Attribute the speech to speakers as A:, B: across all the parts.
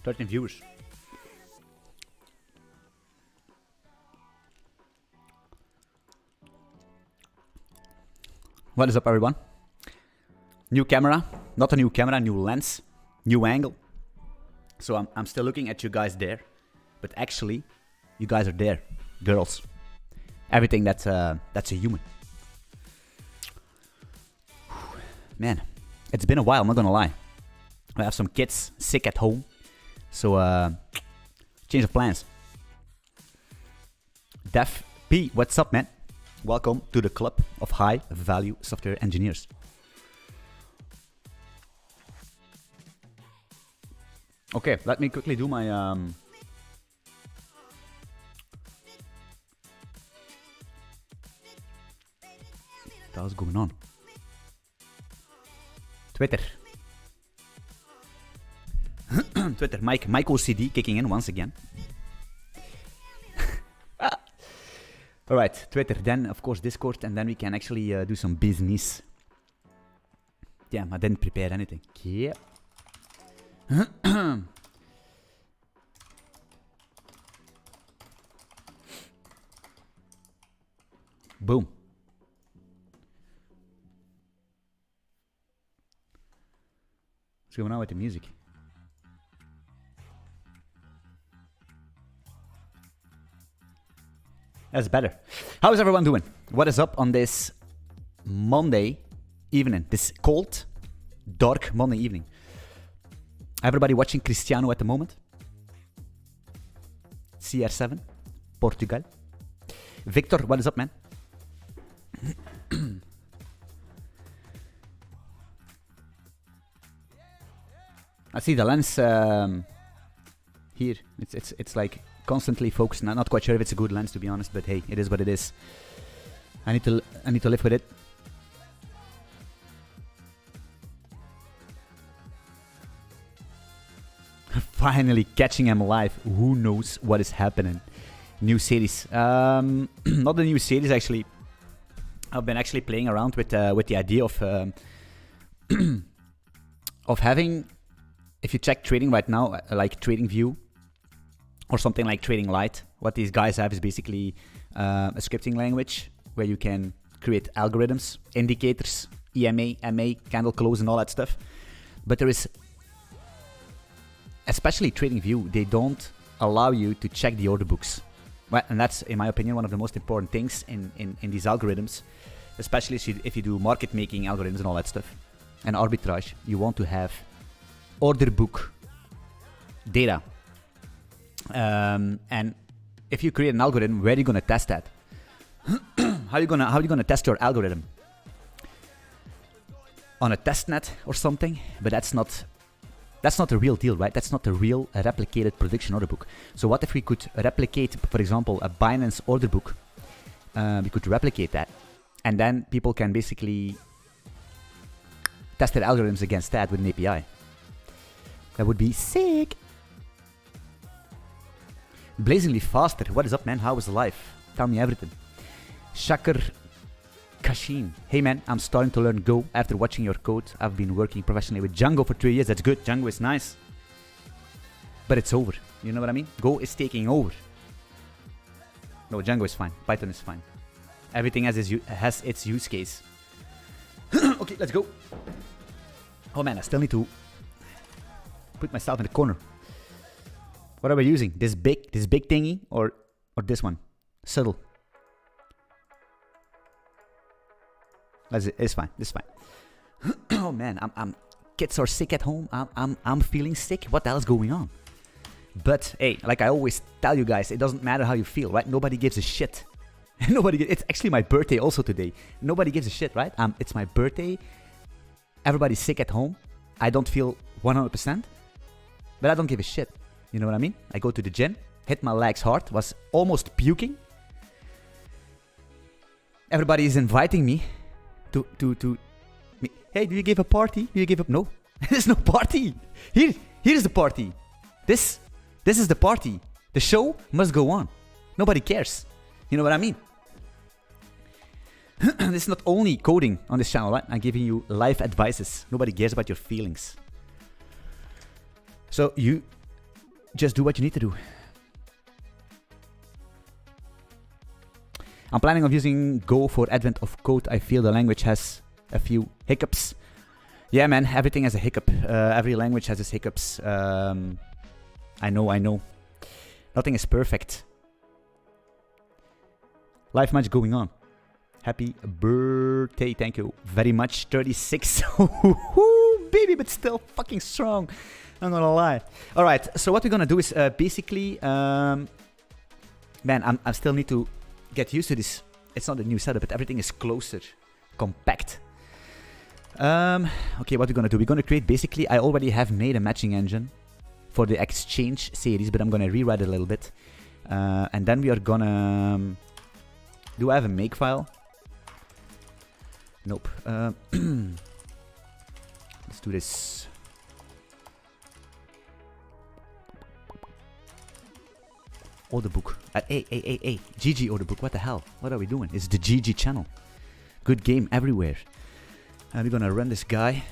A: 13 viewers. What is up, everyone? New camera. Not a new camera, new lens. New angle. So I'm still looking at you guys there. But actually, you guys are there. Girls. Everything that's a human. Man, it's been a while, I'm not gonna lie. I have some kids sick at home. So, change of plans. Def P, what's up, man? Welcome to the club of high value software engineers. Okay, let me quickly do my what's going on? Twitter. Twitter. Mike OCD kicking in once again. Alright, Twitter, then of course Discord, and then we can actually do some business. Damn, I didn't prepare anything. Yeah. Boom. What's going on with the music? That's better. How is everyone doing? What is up on this Monday evening? This cold, dark Monday evening. Everybody watching Cristiano at the moment? CR7, Portugal. Victor, what is up, man? I see the lens here. It's like constantly focused. Not quite sure if it's a good lens, to be honest, but hey, it is what it is. I need to live with it. Finally catching him live. Who knows what is happening? New series. Not the new series, actually. I've been actually playing around with the idea of of having, if you check trading right now, like TradingView or something like Trading Light, what these guys have is basically a scripting language where you can create algorithms, indicators, EMA, MA, candle close, and all that stuff. But there is, especially TradingView, they don't allow you to check the order books. Well, and that's, in my opinion, one of the most important things in these algorithms, especially if you do market making algorithms and all that stuff, and arbitrage. You want to have order book data. And if you create an algorithm, where are you going to test that? How are you gonna test your algorithm? On a test net or something? But that's not the real deal, right? That's not the real replicated prediction order book. So what if we could replicate, for example, a Binance order book? We could replicate that, and then people can basically test their algorithms against that with an API. That would be sick. Blazingly faster. What is up, man? How is life? Tell me everything. Shakir Kashin. Hey, man, I'm starting to learn Go after watching your code. I've been working professionally with Django for 3 years. That's good. Django is nice. But it's over. You know what I mean? Go is taking over. No, Django is fine. Python is fine. Everything has its use case. Okay, let's go. Oh, man, I still need to put myself in the corner. What are we using? This big thingy or this one? Subtle. It's fine. This is fine. Oh man, kids are sick at home. I'm feeling sick. What the hell is going on? But hey, like I always tell you guys, it doesn't matter how you feel, right? Nobody gives a shit. It's actually my birthday also today. Nobody gives a shit, right? It's my birthday. Everybody's sick at home. I don't feel 100%, but I don't give a shit. You know what I mean? I go to the gym, hit my legs hard, was almost puking. Everybody is inviting me to hey, do you give a party? Do you give up? No, there's no party. Here is the party. This is the party. The show must go on. Nobody cares. You know what I mean? This is not only coding on this channel, right? I'm giving you life advices. Nobody cares about your feelings. So Just do what you need to do. I'm planning on using Go for advent of code. I feel the language has a few hiccups. Yeah, man, everything has a hiccup. Every language has its hiccups. I know. Nothing is perfect. Life much going on. Happy birthday, thank you very much. 36, baby, but still fucking strong. I'm not gonna lie. All right, so what we're gonna do is basically, man, I still need to get used to this. It's not a new setup, but everything is closer, compact. Okay, what we're gonna do? We're gonna create basically. I already have made a matching engine for the Exchange series, but I'm gonna rewrite it a little bit, and then we are gonna. Do I have a make file? Nope. Let's do this. Order book. Hey. GG order book. What the hell? What are we doing? It's the GG channel. Good game everywhere. And we're gonna run this guy.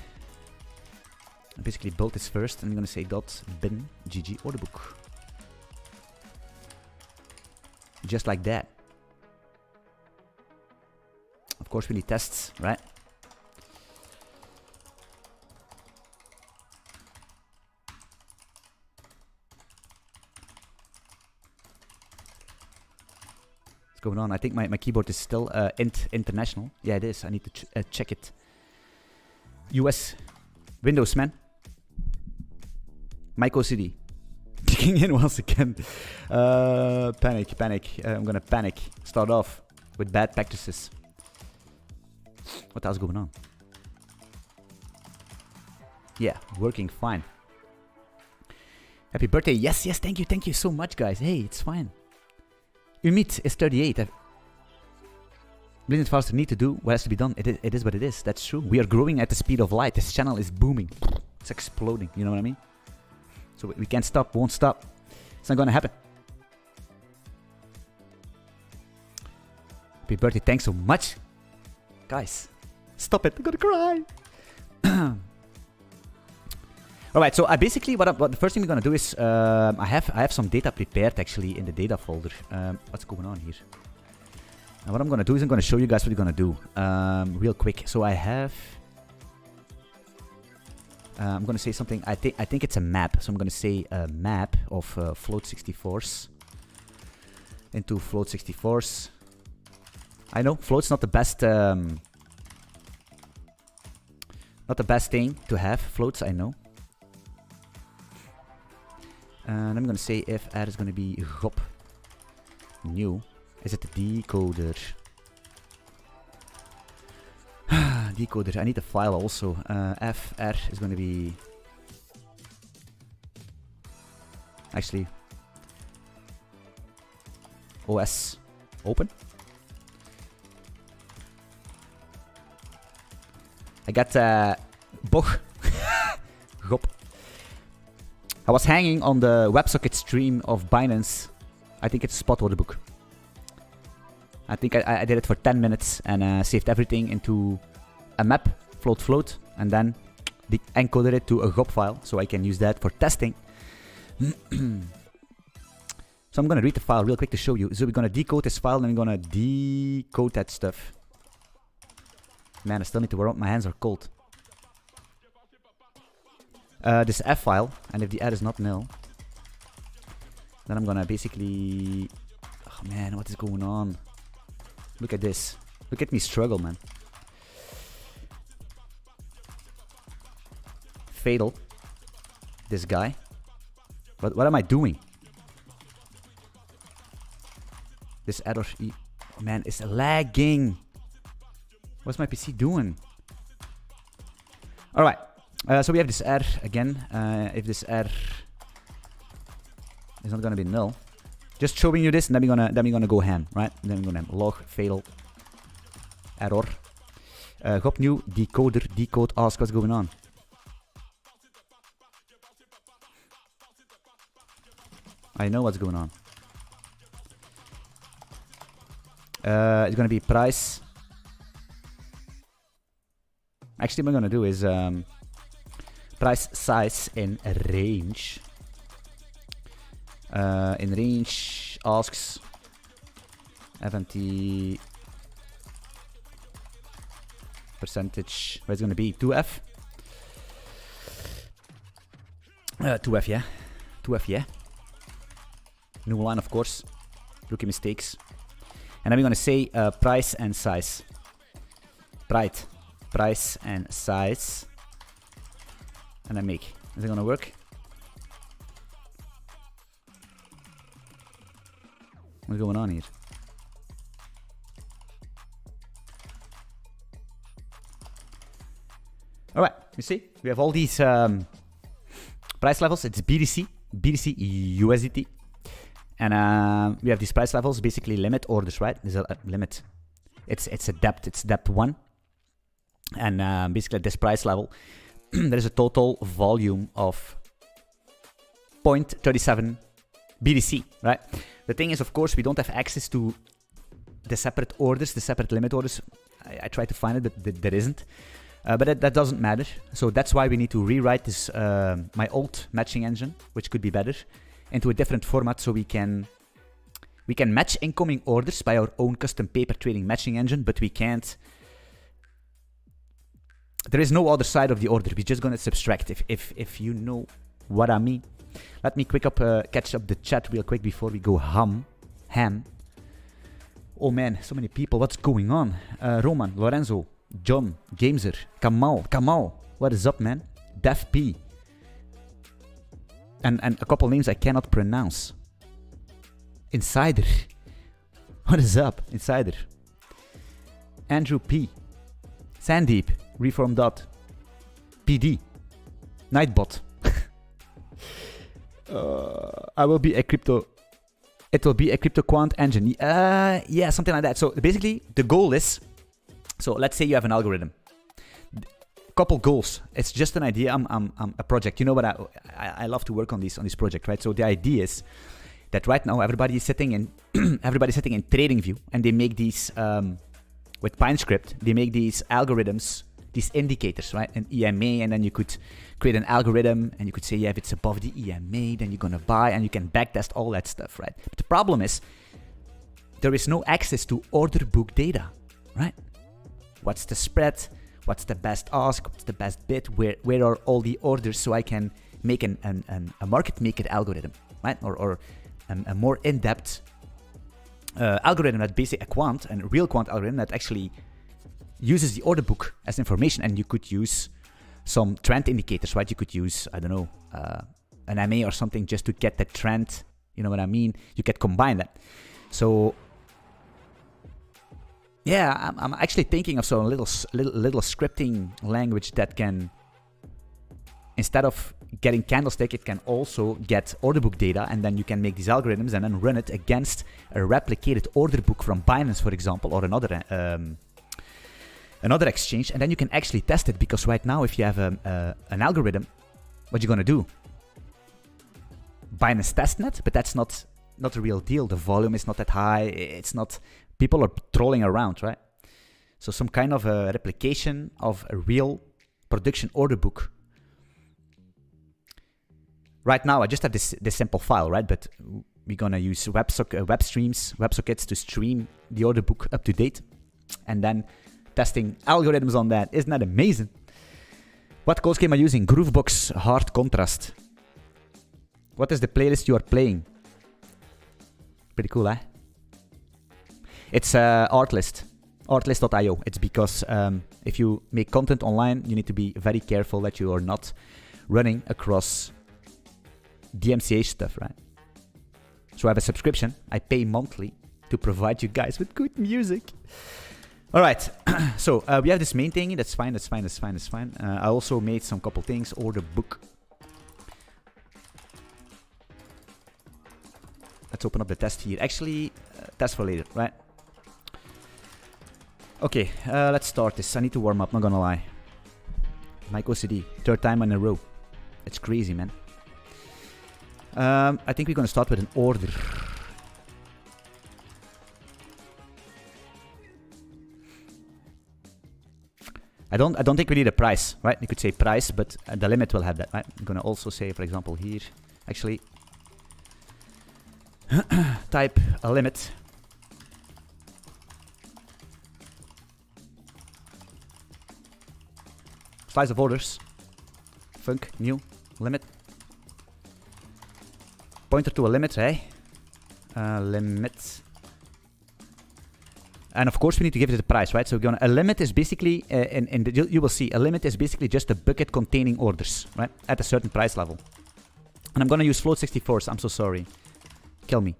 A: I basically built this first, and I'm gonna say dot bin GG order book. Just like that. Of course, we need tests, right? What's going on? I think my keyboard is still international. Yeah, it is. I need to check it. US. Windows, man. Micro CD. Kicking in once again. Panic. I'm gonna panic. Start off with bad practices. What else going on? Yeah, working fine. Happy birthday. Yes, thank you so much, guys. Hey, it's fine. Your meat is 38. Blizzard Faster need to do what has to be done. It is what it is. That's true. We are growing at the speed of light. This channel is booming. It's exploding. You know what I mean? So we can't stop, won't stop. It's not gonna happen. Happy birthday. Thanks so much. Guys, stop it. I'm gonna cry. Alright, so I basically, what the first thing we're gonna do is, I have some data prepared actually in the data folder. What's going on here? And what I'm gonna do is I'm gonna show you guys what we're gonna do real quick. So I have, I'm gonna say something. I think it's a map. So I'm gonna say a map of float 64s into float 64s. I know float's not the best, not the best thing to have. Floats, I know. And I'm gonna say if r is gonna be gop new. Is it the decoder? Decoder. I need a file also. Fr is gonna be actually OS open. I got Boch. Gop. I was hanging on the WebSocket stream of Binance. I think it's spot order book. I think I did it for 10 minutes and saved everything into a map, float, and then encoded it to a GOP file so I can use that for testing. So I'm gonna read the file real quick to show you. So we're gonna decode this file and we're gonna decode that stuff. Man, I still need to warm up. My hands are cold. This F file, and if the R is not nil, then I'm gonna basically... Oh man, what is going on? Look at this. Look at me struggle, man. Fatal. This guy. What am I doing? This error... Oh man, it's lagging. What's my PC doing? Alright. So we have this R again. If this R is not gonna be null, just showing you this, and then we're gonna go ham, right? And then we're gonna log fatal error. Hop new decoder decode ask what's going on. I know what's going on. It's gonna be price. Actually, what I'm gonna do is price size in range. In range asks FMT percentage. Where's it gonna be? 2F. 2F, yeah. 2F, yeah. New line, of course. Rookie mistakes. And then we're gonna say price and size. Price and size. And then make. Is it gonna work? What's going on here? Alright, you see? We have all these price levels. It's BTC, USDT. And we have these price levels, basically limit orders, right? There's a limit. It's a depth. It's depth 1. And basically at this price level, there is a total volume of 0.37 BTC, right? The thing is, of course, we don't have access to the separate orders, the separate limit orders. I tried to find it, but there isn't. But that doesn't matter. So that's why we need to rewrite this, my old matching engine, which could be better, into a different format so we can match incoming orders by our own custom paper trading matching engine, but we can't. There is no other side of the order. We're just gonna subtract. If you know what I mean. Let me catch up the chat real quick before we go ham. Oh man, so many people. What's going on? Roman, Lorenzo, John, Gameser, Kamal. What is up, man? Def P. And a couple names I cannot pronounce. Insider. What is up, Insider? Andrew P. Sandeep, Reform Dot. PD. Nightbot. I will be a crypto. It will be a crypto quant engine. Yeah, something like that. So basically, the goal is. So let's say you have an algorithm. Couple goals. It's just an idea. I'm a project. You know what? I love to work on this project, right? So the idea is that right now everybody is sitting in TradingView, and they make these with PineScript. They make these algorithms, these indicators, right? An EMA, and then you could create an algorithm, and you could say, yeah, if it's above the EMA, then you're gonna buy, and you can backtest all that stuff, right? But the problem is there is no access to order book data, right? What's the spread? What's the best ask? What's the best bid? Where are all the orders so I can make a market maker algorithm, right? Or a more in-depth algorithm that basically a quant, and a real quant algorithm that actually uses the order book as information. And you could use some trend indicators, right? You could use, I don't know, an MA or something just to get that trend. You know what I mean? You could combine that. So yeah, I'm actually thinking of some little scripting language that can, instead of getting candlestick, it can also get order book data, and then you can make these algorithms and then run it against a replicated order book from Binance, for example, or another exchange, and then you can actually test it. Because right now, if you have an algorithm, what you're gonna do? Binance testnet, but that's not the real deal. The volume is not that high. It's not. People are trolling around, right? So some kind of a replication of a real production order book. Right now, I just have this simple file, right? But we're gonna use WebSockets to stream the order book up to date, and then testing algorithms on that. Isn't that amazing? What code scheme am I using? Groovebox Hard Contrast. What is the playlist you are playing? Pretty cool, eh? It's artlist.io. It's because if you make content online, you need to be very careful that you are not running across DMCA stuff, right? So I have a subscription. I pay monthly to provide you guys with good music. All right. So we have this main thing. That's fine. I also made some couple things. Order book. Let's open up the test here. Actually, test for later, right? Okay, let's start this. I need to warm up, not gonna lie. Mike OCD, third time in a row. It's crazy, man. I think we're gonna start with an order. I don't think we need a price, right? You could say price, but the limit will have that, right? I'm gonna also say, for example, here. Actually, type a limit. Slice of orders. Func, new, limit. Pointer to a limit, eh? Limit. And of course we need to give it a price, right? So we're gonna, a limit is basically, you will see, a limit is basically just a bucket containing orders, right? At a certain price level. And I'm gonna use float 64s, I'm so sorry. Kill me.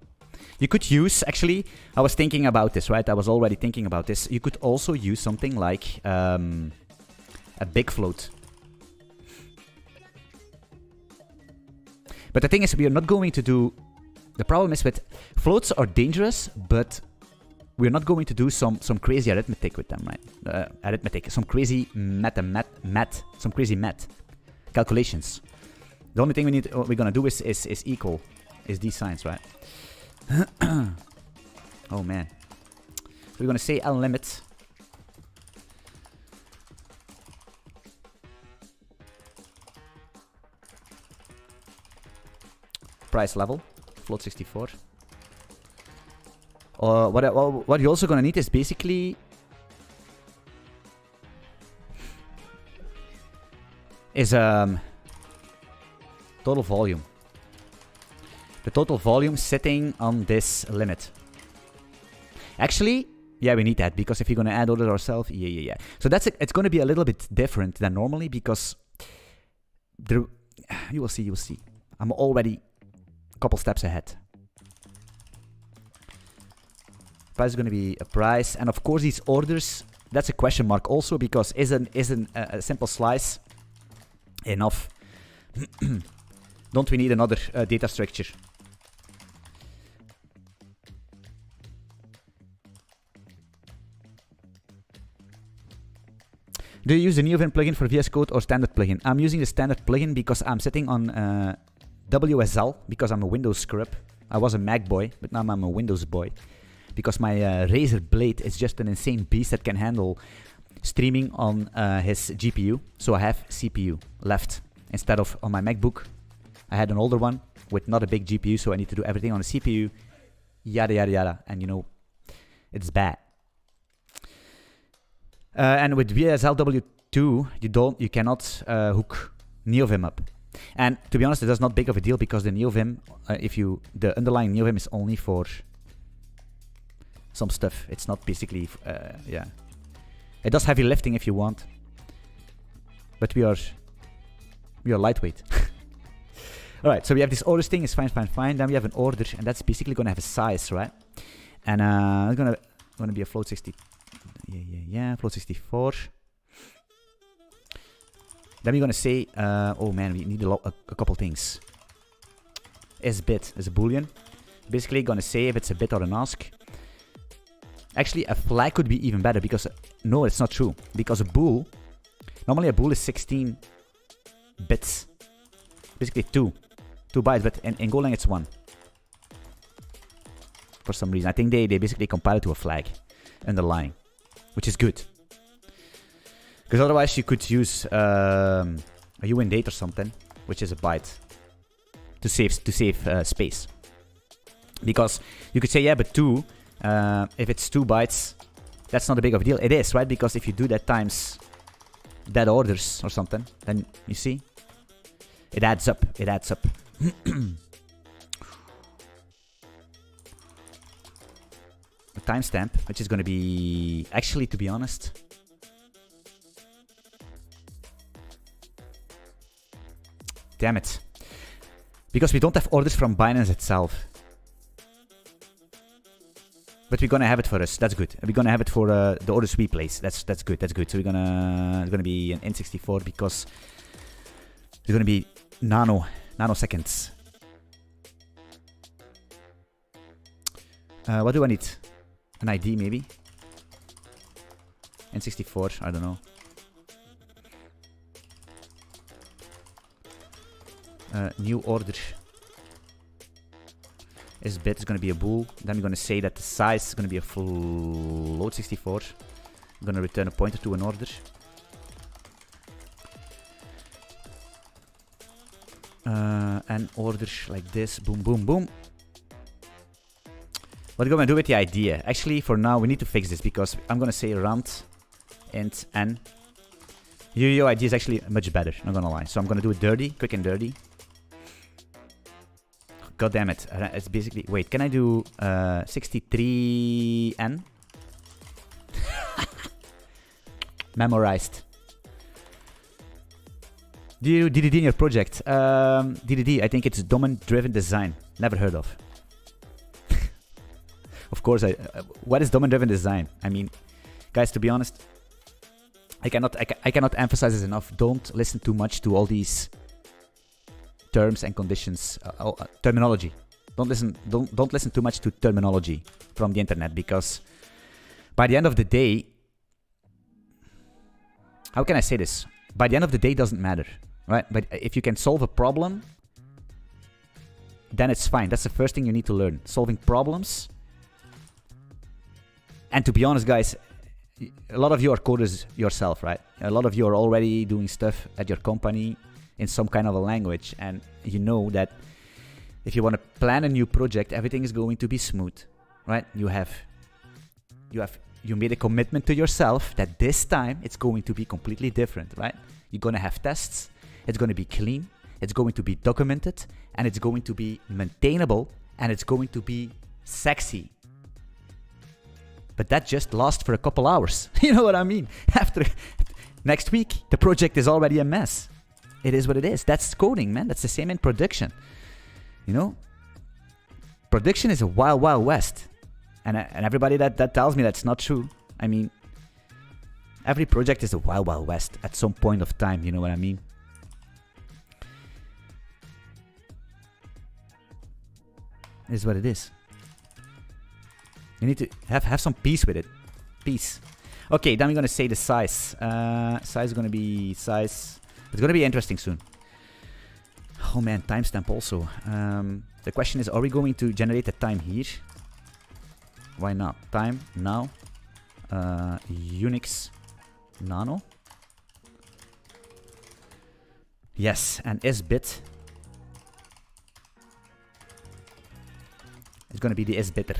A: You could use, actually, I was thinking about this, right? I was already thinking about this. You could also use something like a big float. But the thing is, we are not going to do... The problem is with floats are dangerous, but we're not going to do some crazy arithmetic with them, right? Arithmetic, some crazy some crazy math calculations. The only thing we're gonna do is equal, is these signs, right? Oh man. So we're gonna say unlimit. Price level, float 64. What you're also gonna need is basically total volume. The total volume sitting on this limit. Actually, yeah, we need that because if you're gonna add orders ourselves, yeah. So it's gonna be a little bit different than normally because you will see. I'm already a couple steps ahead. Price is going to be a price, and of course these orders, that's a question mark also, because isn't a simple slice enough? Don't we need another data structure? Do you use the NeoVim plugin for VS Code or standard plugin? I'm using the standard plugin because I'm sitting on WSL, because I'm a Windows scrub. I was a Mac boy, but now I'm a Windows boy. Because my Razer Blade is just an insane beast that can handle streaming on his GPU. So I have CPU left. Instead of on my MacBook, I had an older one with not a big GPU, so I need to do everything on the CPU. Yada yada yada. And you know, it's bad. And with VSLW2, you cannot hook NeoVim up. And to be honest, it is not big of a deal because the NeoVim, the underlying NeoVim is only for some stuff. It's not basically, yeah. It does heavy lifting if you want, but we are lightweight. All right, so we have this orders thing. It's fine. Then we have an order, and that's basically gonna have a size, right? And it's gonna be a float 60. Yeah, float 64. Then we're gonna say, oh man, we need a couple things. Is-bit is a boolean. Basically gonna say if it's a bit or an ask. Actually, a flag could be even better because, no, it's not true. Because a bool, normally a bool is 16 bits. Basically 2 bytes, but in Golang it's 1. For some reason. I think they basically compile it to a flag underlying, which is good. Because otherwise you could use a UN date or something, which is a byte, to save space. Because you could say, yeah, but 2, if it's 2 bytes, that's not a big of a deal. It is, right? Because if you do that times that orders or something, then you see, it adds up. It adds up. A timestamp, which is going to be, actually, to be honest, damn it, because we don't have orders from Binance itself. But we're gonna have it for us. That's good. We're gonna have it for the orders we place. That's good. That's good. So it's gonna be an N64 because it's gonna be nanoseconds. What do I need? An ID maybe. N64. I don't know. New order. Is-bit is going to be a bool. Then we're going to say that the size is going to be a float 64. I'm going to return a pointer to an order. And order like this. Boom, boom, boom. What are we gonna do with the idea? Actually, for now, we need to fix this because I'm gonna say rand int n. Your idea is actually much better, not gonna lie. So I'm gonna do it dirty, quick and dirty. God damn it. It's basically... Wait, can I do 63n? Memorized. Do you do DDD in your project? DDD, I think it's domain-driven design. Never heard of. Of course, what is domain-driven design? I mean, guys, to be honest, I cannot emphasize this enough. Don't listen too much to all these terms and conditions, terminology. Don't listen too much to terminology from the internet, because by the end of the day, how can I say this? By the end of the day, it doesn't matter, right? But if you can solve a problem, then it's fine. That's the first thing you need to learn. Solving problems. And to be honest, guys, a lot of you are coders yourself, right? A lot of you are already doing stuff at your company in some kind of a language, and you know that if you want to plan a new project, everything is going to be smooth, right? You made a commitment to yourself that this time it's going to be completely different, right? You're going to have tests, it's going to be clean, it's going to be documented, and it's going to be maintainable, and it's going to be sexy. But that just lasts for a couple hours. You know what I mean? After next week, the project is already a mess. It is what it is. That's coding, man. That's the same in production. You know? Production is a wild, wild west. And everybody that tells me that's not true, I mean, every project is a wild, wild west at some point of time. You know what I mean? It is what it is. You need to have some peace with it. Peace. Okay, then we're going to say the size. Size is going to be size. It's going to be interesting soon. Oh man, timestamp also. The question is, are we going to generate a time here? Why not? Time now. Unix nano. Yes, and is-bit. It's going to be the is-bitter.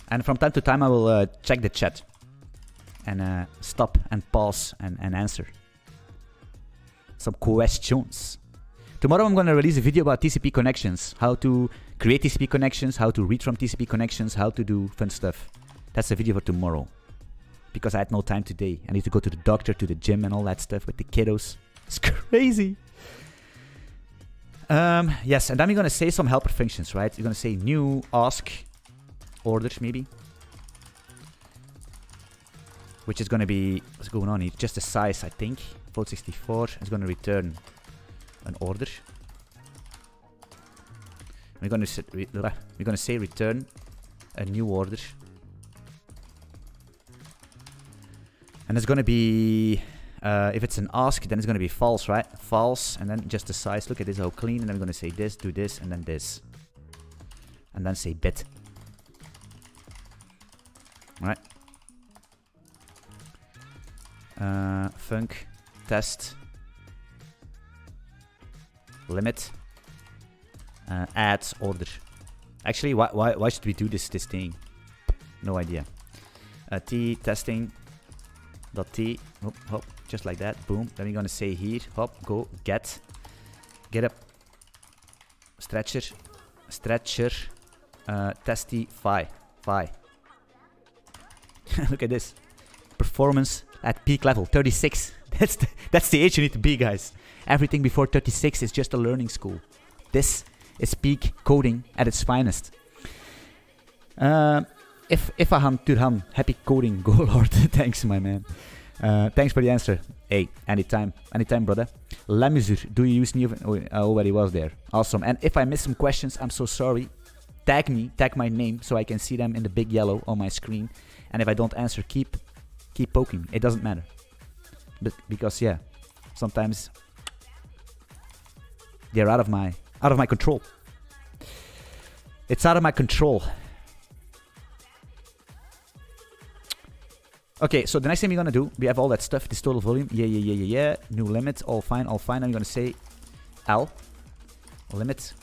A: And from time to time I will check the chat and stop and pause and answer some questions. Tomorrow I'm going to release a video about TCP connections, how to create TCP connections, how to read from TCP connections, how to do fun stuff. That's a video for tomorrow, because I had no time today. I need to go to the doctor, to the gym and all that stuff with the kiddos. It's crazy. Yes, and then we're going to say some helper functions, right? You're going to say new ask orders maybe, which is going to be, what's going on here, just a size, I think. Float 64 is going to return an order. We're going to say return a new order, and it's going to be if it's an ask, then it's going to be false, right? False, and then just the size. Look at this, how clean. And then we're going to say this, do this, and then this, and then say bit. Right. Func test limit add order. Actually, why should we do this thing? No idea. T testing dot t. Hop, hop, just like that. Boom. Then we're gonna say here. Hop. Go get up. Stretcher. Testy phi. Look at this. Performance at peak level 36. That's the age you need to be, guys. Everything before 36 is just a learning school. This is peak coding at its finest. If Ahan Turhan, happy coding, go Lord. Thanks, my man. Thanks for the answer. Hey, anytime, brother. Lamuzur, do you use new? Oh, I already was there. Awesome. And if I miss some questions, I'm so sorry. Tag me, tag my name, so I can see them in the big yellow on my screen. And if I don't answer, keep poking me. It doesn't matter. But because yeah, sometimes they're out of my control. It's out of my control. Okay, so the next thing we're gonna do, we have all that stuff, this total volume, yeah, new limit, all fine, and we're gonna say L, limit.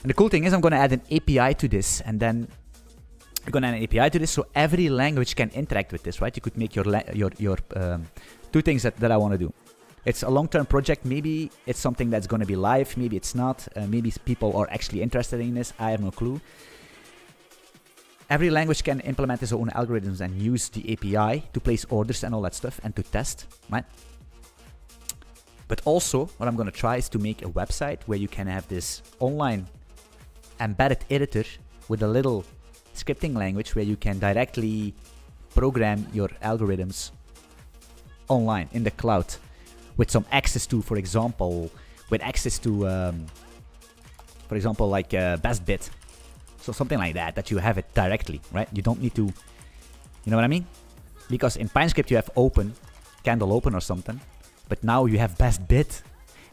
A: And the cool thing is I'm going to add an API to this, and then we're going to add an API to this so every language can interact with this, right? You could make your two things that I want to do. It's a long-term project. Maybe it's something that's going to be live. Maybe it's not. Maybe people are actually interested in this. I have no clue. Every language can implement its own algorithms and use the API to place orders and all that stuff and to test, right? But also, what I'm going to try is to make a website where you can have this online embedded editor with a little scripting language where you can directly program your algorithms online in the cloud with some access to, for example, for example, like best bit. So something like that you have it directly, right? You don't need to, you know what I mean? Because in PineScript you have open, candle open or something, but now you have best bit,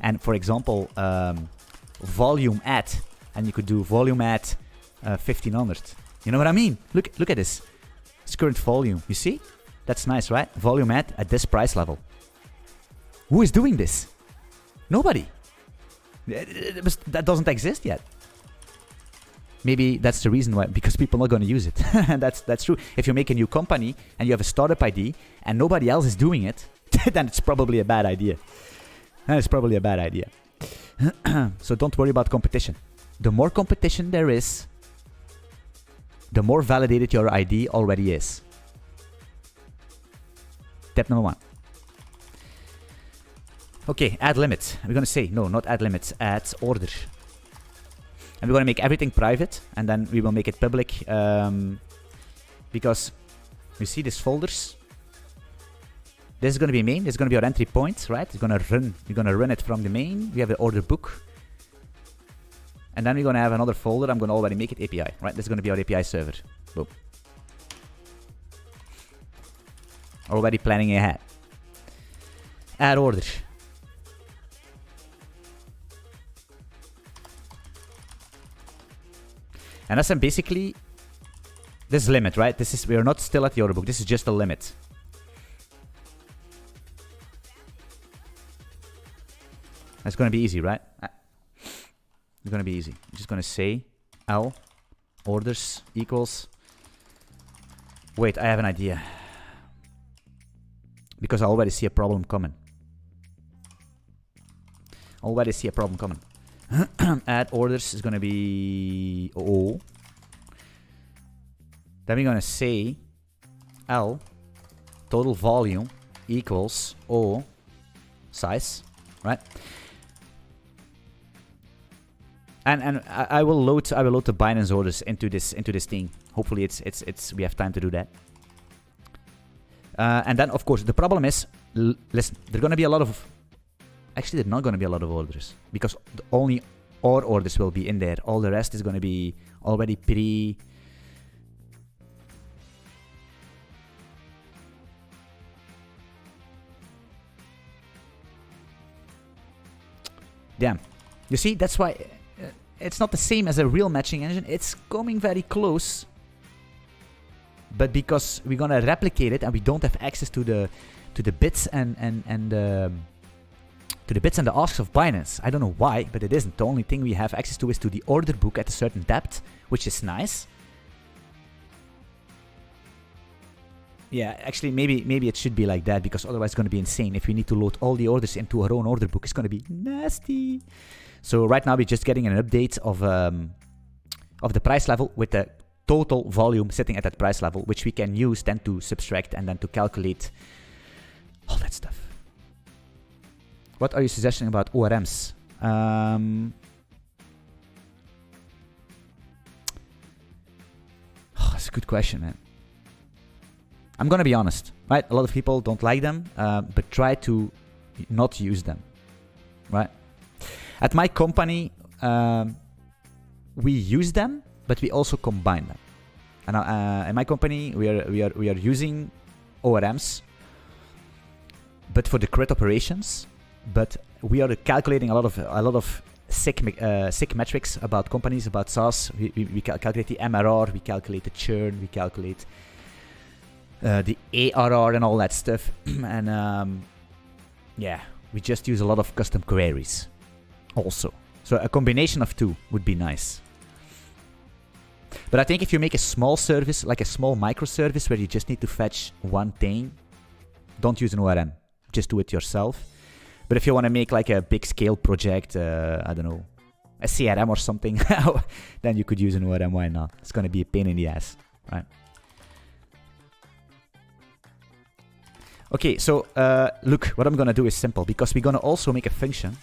A: and for example, volume add, and you could do volume add 1500. You know what I mean? Look at this. It's current volume. You see? That's nice, right? Volume add at this price level. Who is doing this? Nobody. That doesn't exist yet. Maybe that's the reason why, because people are not going to use it. And that's true. If you make a new company and you have a startup ID and nobody else is doing it, then it's probably a bad idea. So don't worry about competition. The more competition there is, the more validated your ID already is. Tip number 1. Okay, add limits. We're going to say, no, not add limits, add order. And we're going to make everything private, and then we will make it public, because you see these folders. This is going to be main. This is going to be our entry point, right? It's going to run. We're going to run it from the main. We have the order book, and then we're going to have another folder. I'm going to already make it API, right? This is going to be our API server. Boom. Already planning ahead. Add order. And that's basically this limit, right? We are not still at the order book. This is just a limit. That's going to be easy, right? It's going to be easy. I'm just going to say L orders equals. Wait, I have an idea. Because I already see a problem coming. Add orders is going to be O. Then we're going to say L total volume equals O size, right? And I will load the Binance orders into this thing. Hopefully we have time to do that. And then of course the problem is, listen, there's going to be a lot of. Actually, there's not going to be a lot of orders because only our orders will be in there. All the rest is going to be already pre. Damn. You see, that's why it's not the same as a real matching engine. It's coming very close. But because we're going to replicate it and we don't have access to the bits and to the bits and the asks of Binance. I don't know why, but it isn't. The only thing we have access to is to the order book at a certain depth, which is nice. Yeah, actually, maybe it should be like that, because otherwise it's going to be insane. If we need to load all the orders into our own order book, it's going to be nasty. So right now we're just getting an update of the price level with the total volume sitting at that price level, which we can use then to subtract and then to calculate all that stuff. What are you suggesting about ORMs? That's a good question, man. I'm gonna be honest, right? A lot of people don't like them, but try to not use them, right? At my company, we use them, but we also combine them. And in my company, we are using ORMs, but for the CRUD operations. But we are calculating a lot of sick metrics about companies, about SaaS. We calculate the MRR, we calculate the churn, we calculate the ARR and all that stuff. And yeah, we just use a lot of custom queries also. So So a combination of two would be nice. But I think if you make a small service, like a small microservice where you just need to fetch one thing, don't use an ORM. Just do it yourself. But if you want to make like a big scale project, I don't know, a CRM or something, then you could use an ORM. Why not? It's going to be a pain in the ass, right? Okay, so look, what I'm going to do is simple, because we're going to also make a function.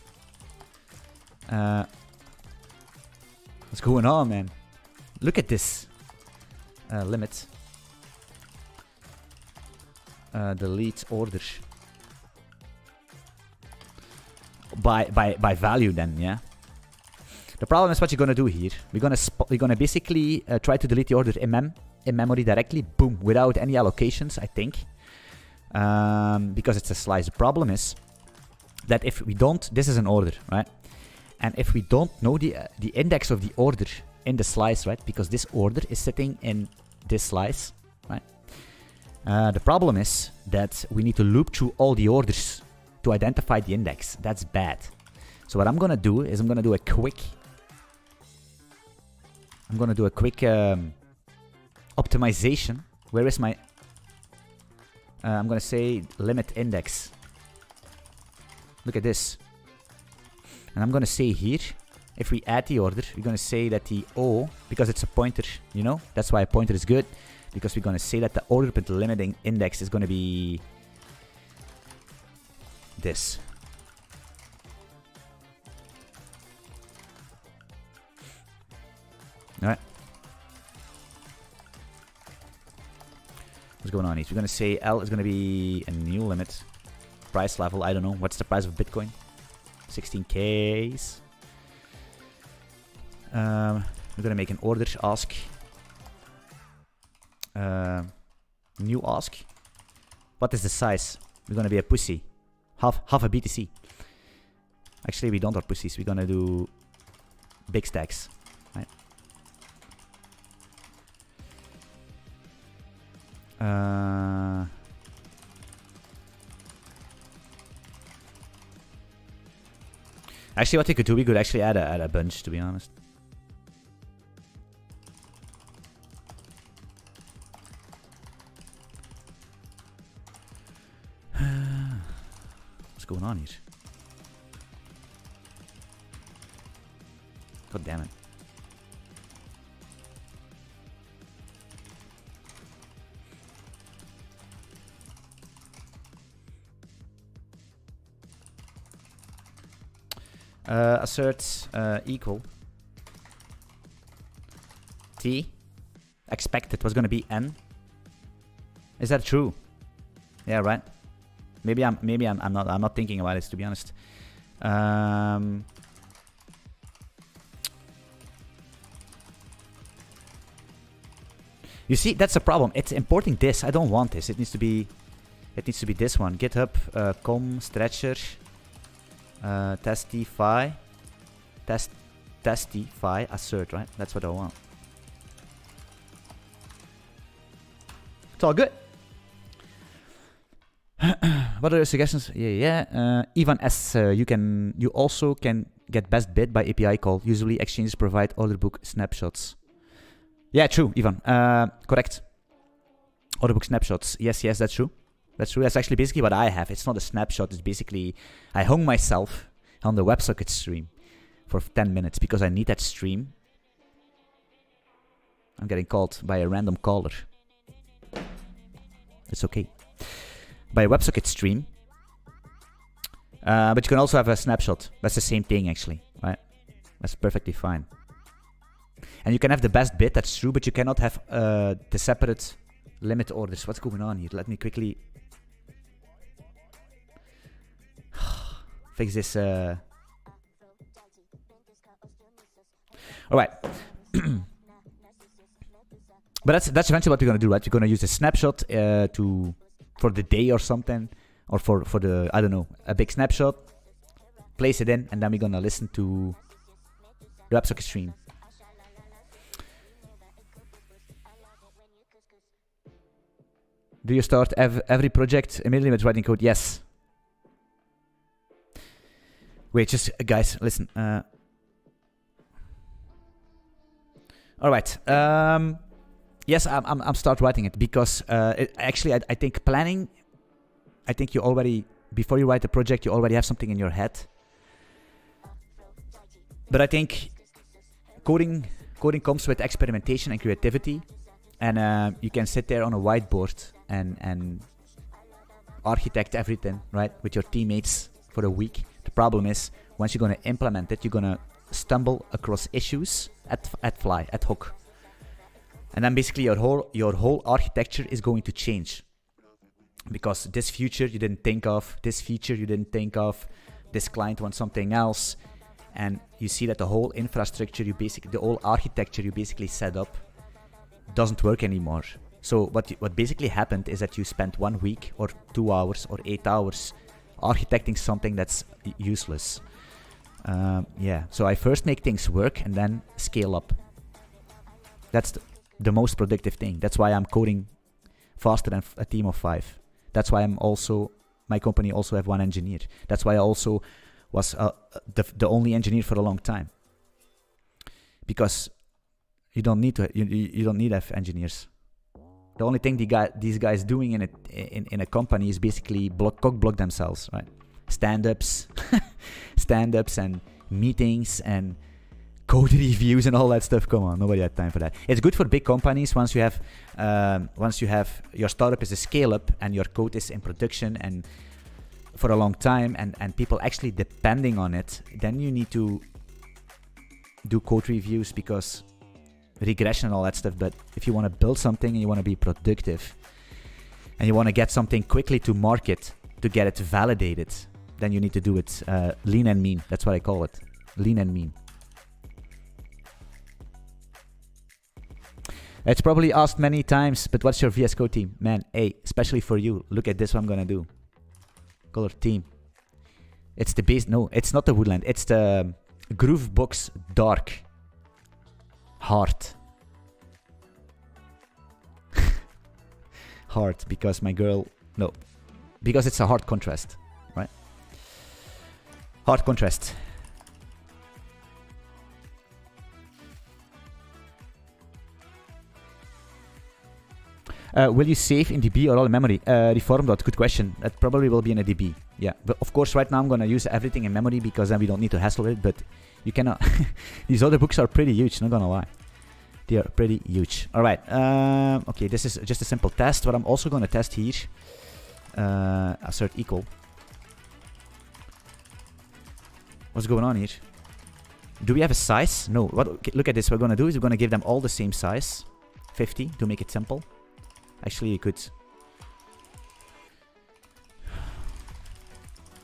A: What's going on, man? Look at this. Limit. Delete order. By value then, yeah? The problem is what you're going to do here. We're going to basically try to delete the order in memory directly, boom, without any allocations, I think. Because it's a slice. The problem is that if we don't, this is an order, right? And if we don't know the index of the order in the slice, right? Because this order is sitting in this slice, right? The problem is that we need to loop through all the orders to identify the index. That's bad. So what I'm gonna do is I'm gonna do a quick optimization. Where is my I'm gonna say limit index. Look at this. And I'm gonna say here, if we add the order, we're gonna say that the O, because it's a pointer, you know, that's why a pointer is good, because we're gonna say that the order with the limiting index is gonna be this. Alright. What's going on here? We're gonna say L is gonna be a new limit. Price level, I don't know. What's the price of Bitcoin? 16Ks. We're gonna make an order ask. New ask. What is the size? We're gonna be a pussy. Half a BTC. Actually, we don't have pussies. We're gonna do big stacks. Right? Actually, what we could do, we could actually add a bunch, to be honest. What's going on here? God damn it. Assert equal T. Expected was going to be N. Is that true? Yeah, right. Maybe I'm not thinking about this, to be honest. You see, that's the problem. It's importing this. I don't want this. It needs to be this one. GitHub com stretcher testify assert, right? That's what I want. It's all good. What are your suggestions? Yeah. Ivan S. You also can get best bid by API call. Usually exchanges provide order book snapshots. Yeah, true, Ivan. Correct. Order book snapshots. Yes, that's true. That's true. That's actually basically what I have. It's not a snapshot. It's basically I hung myself on the WebSocket stream for 10 minutes because I need that stream. I'm getting called by a random caller. It's okay. By a WebSocket stream. But you can also have a snapshot. That's the same thing, actually. Right? That's perfectly fine. And you can have the best bid, that's true, but you cannot have the separate limit orders. What's going on here? Let me quickly fix this. Alright. But that's eventually what we're gonna do, right? We're gonna use a snapshot for the day or something, or for the, I don't know, a big snapshot. Place it in, and then we're gonna listen to the WebSocket stream. Do you start every project immediately with writing code? Yes. Wait, just guys, listen. All right. Yes, I'm start writing it because actually I think planning. I think you already, before you write a project, you already have something in your head. But I think coding comes with experimentation and creativity, and you can sit there on a whiteboard and architect everything, right, with your teammates for a week. The problem is, once you're going to implement it, you're going to stumble across issues at hook. And then basically your whole architecture is going to change. Because this feature you didn't think of, this feature you didn't think of, this client wants something else. And you see that the whole infrastructure, the whole architecture you basically set up doesn't work anymore. So what basically happened is that you spent 1 week or 2 hours or 8 hours architecting something that's useless. So I first make things work and then scale up. That's the most productive thing. That's why I'm coding faster than a team of 5. That's why my company also have 1 engineer. That's why I also was the only engineer for a long time. Because you don't need to have engineers. The only thing these guys doing in a company is basically cock-block themselves, right? Stand-ups and meetings and code reviews and all that stuff. Come on, nobody had time for that. It's good for big companies once you have your startup is a scale-up and your code is in production and for a long time and people actually depending on it. Then you need to do code reviews because regression and all that stuff. But if you want to build something and you want to be productive and you want to get something quickly to market to get it validated, then you need to do it lean and mean. That's what I call it, lean and mean. It's probably asked many times, but what's your VS Code team? Man, hey, especially for you, look at this, what I'm gonna do. Color team. It's the base, no, it's not the Woodland, it's the Groovebox Dark. Hard. Hard, because my girl, no. Because it's a hard contrast, right? Hard contrast. Will you save in DB or all in memory? Reform.dot, good question. That probably will be in a DB. Yeah, but of course right now I'm gonna use everything in memory because then we don't need to hassle it, but you cannot. These other books are pretty huge, not gonna lie. They are pretty huge. Alright, okay, this is just a simple test. What I'm also gonna test here, assert equal. What's going on here? Do we have a size? No, okay, look at this. What we're gonna do is we're gonna give them all the same size. 50 to make it simple. Actually, you could.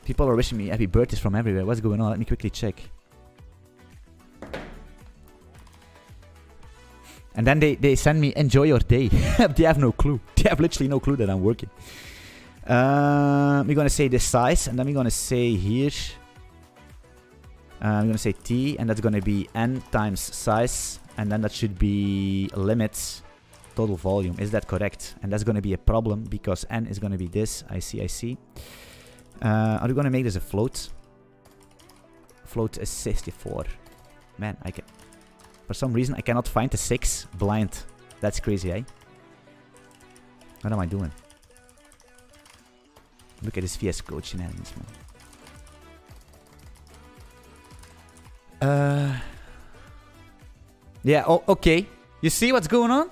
A: People are wishing me happy birthdays from everywhere. What's going on? Let me quickly check. And then they send me, enjoy your day. They have no clue. They have literally no clue that I'm working. We're going to say this size. And then we're going to say here. I'm going to say T. And that's going to be N times size. And then that should be limits. Total volume. Is that correct? And that's going to be a problem because N is going to be this. I see. Are we going to make this a float? Float is 64. Man, I can. For some reason, I cannot find the 6 blind. That's crazy, eh? What am I doing? Look at this VS Code shenanigans, man. Yeah, oh, okay. You see what's going on?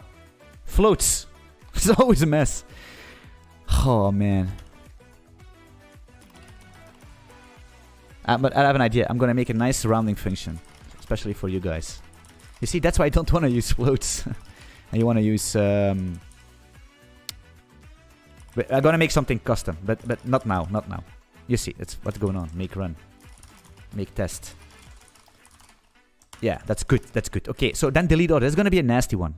A: Floats. It's always a mess. Oh, man. But I have an idea. I'm going to make a nice rounding function. Especially for you guys. You see, that's why I don't want to use floats. And you want to use... But I'm going to make something custom. But not now. Not now. You see, that's what's going on. Make run. Make test. Yeah, that's good. That's good. Okay, so then delete order. It's going to be a nasty one.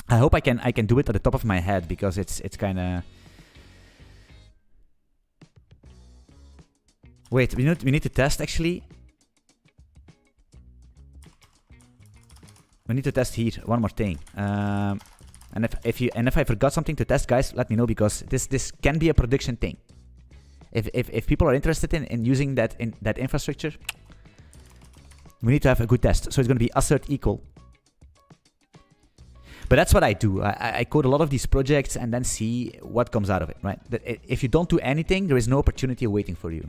A: I hope I can do it at the top of my head because it's kind of. Wait, we need to test actually. We need to test here one more thing. And if I forgot something to test, guys, let me know because this can be a production thing. If people are interested in using that infrastructure, we need to have a good test. So it's going to be assert equal But that's what I do. I code a lot of these projects and then see what comes out of it, right? If you don't do anything, there is no opportunity waiting for you.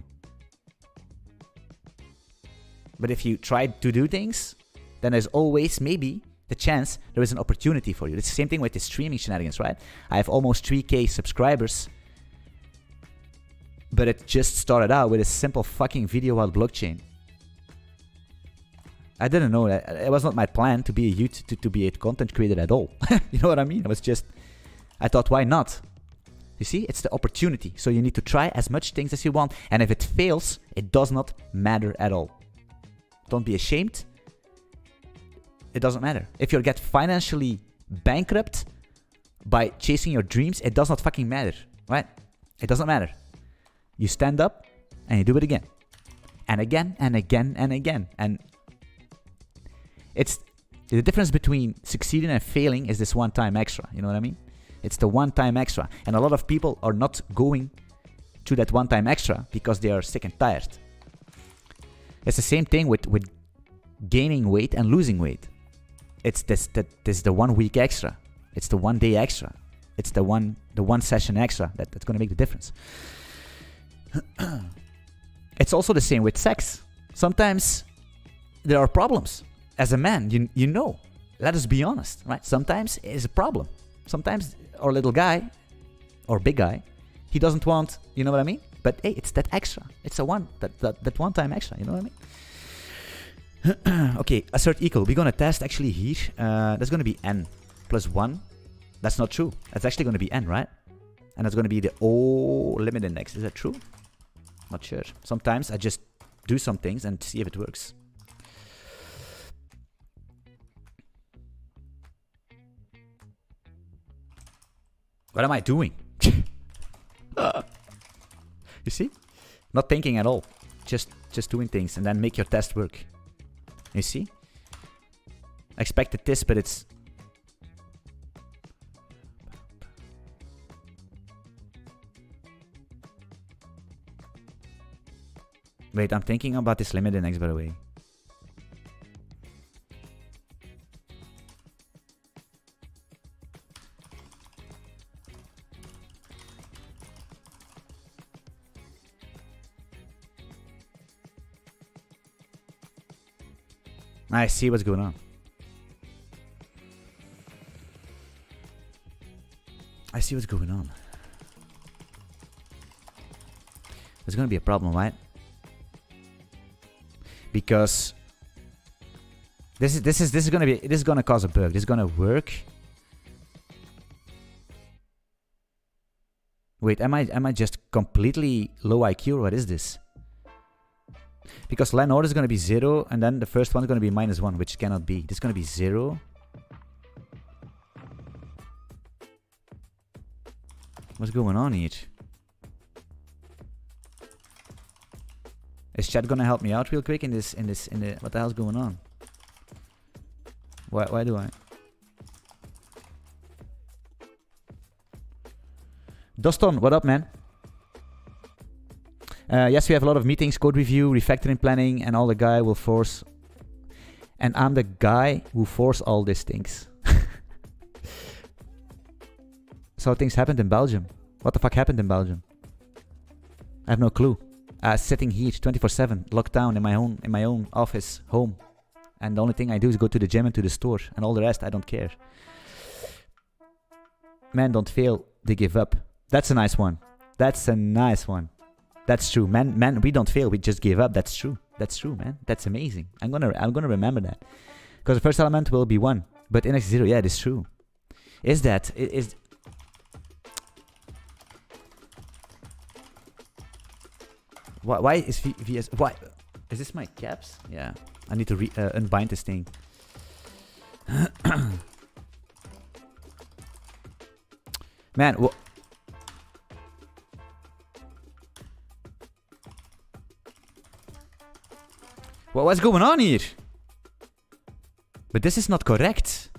A: But if you try to do things, then there's always maybe the chance there is an opportunity for you. It's the same thing with the streaming shenanigans, right? I have almost 3K subscribers, but it just started out with a simple fucking video about blockchain. I didn't know that. It was not my plan to be to be a content creator at all. You know what I mean? I thought, why not? You see, it's the opportunity. So you need to try as much things as you want. And if it fails, it does not matter at all. Don't be ashamed. It doesn't matter. If you get financially bankrupt by chasing your dreams, it does not fucking matter, right? It doesn't matter. You stand up and you do it again. And again and again and again. And it's the difference between succeeding and failing is this one time extra. You know what I mean? It's the one time extra. And a lot of people are not going to that one time extra because they are sick and tired. It's the same thing with gaining weight and losing weight. It's this the 1 week extra. It's the 1 day extra. It's the one session extra that's going to make the difference. It's also the same with sex. Sometimes there are problems. As a man, you know. Let us be honest, right? Sometimes it's a problem. Sometimes our little guy or big guy, he doesn't want, you know what I mean? But hey, it's that extra. It's that one time extra, you know what I mean? Okay, assert equal. We're gonna test actually here. That's gonna be n plus 1. That's not true. That's actually gonna be n, right? And that's gonna be the O limit index. Is that true? Not sure. Sometimes I just do some things and see if it works. What am I doing? You see? Not thinking at all. Just doing things and then make your test work. You see? I expected this, but it's... Wait, I'm thinking about this limit index, by the way. I see what's going on. I see what's going on. There's gonna be a problem, right? Because this is gonna cause a bug. This is gonna work. Wait, am I just completely low IQ or what is this? Because line order is going to be 0, and then the first one is going to be -1, which cannot be. This is going to be 0. What's going on here? Is chat going to help me out real quick in the what the hell's going on? Why do I? Doston, what up, man? Yes, we have a lot of meetings, code review, refactoring planning, and all the guy will force. And I'm the guy who force all these things. So things happened in Belgium. What the fuck happened in Belgium? I have no clue. Sitting here 24/7, locked down in my own office, home, and the only thing I do is go to the gym and to the store, and all the rest I don't care. Men don't fail; they give up. That's a nice one. That's a nice one. That's true, man. We don't fail. We just give up. That's true. That's true, man. That's amazing. I'm gonna remember that, because the first element will be 1, but index 0. Yeah, it is true. Is that is? Why is VS? Why is this my caps? Yeah, I need to unbind this thing. Man, what's going on here? But this is not correct.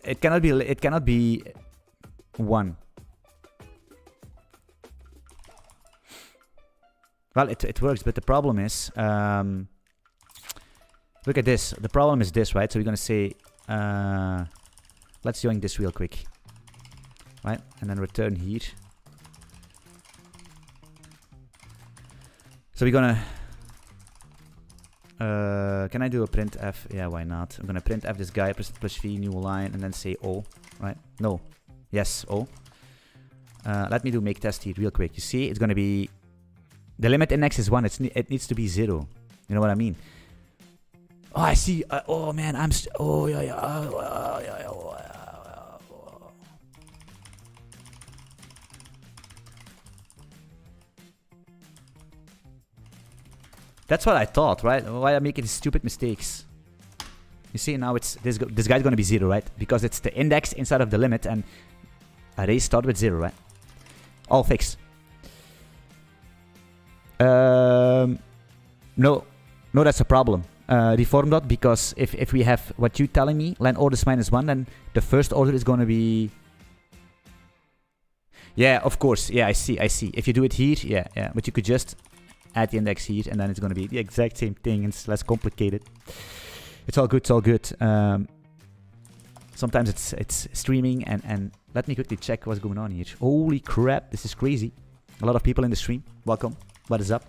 A: It cannot be 1. Well, it works, but the problem is Look at this. The problem is this, right? So we're gonna say, let's join this real quick, right? And then return here. So we're gonna, can I do a printf? Yeah, why not? I'm gonna printf this guy, plus v, new line, and then say O, right? No, yes, O. Let me do make test here real quick. You see, it's gonna be, the limit index is 1, it needs to be 0. You know what I mean? Oh, I see. Oh man, oh yeah, yeah. That's what I thought, right? Why am I making stupid mistakes? You see, now it's this guy's gonna be 0, right? Because it's the index inside of the limit, and arrays start with 0, right? All fixed. No, that's a problem. Reform dot, because if we have what you telling me, len orders -1, then the first order is going to be, yeah, of course, yeah, I see. If you do it here, yeah, but you could just add the index here, and then it's going to be the exact same thing. It's less complicated. It's all good. Sometimes it's streaming, and let me quickly check what's going on here. Holy crap, this is crazy. A lot of people in the stream. Welcome. What is up?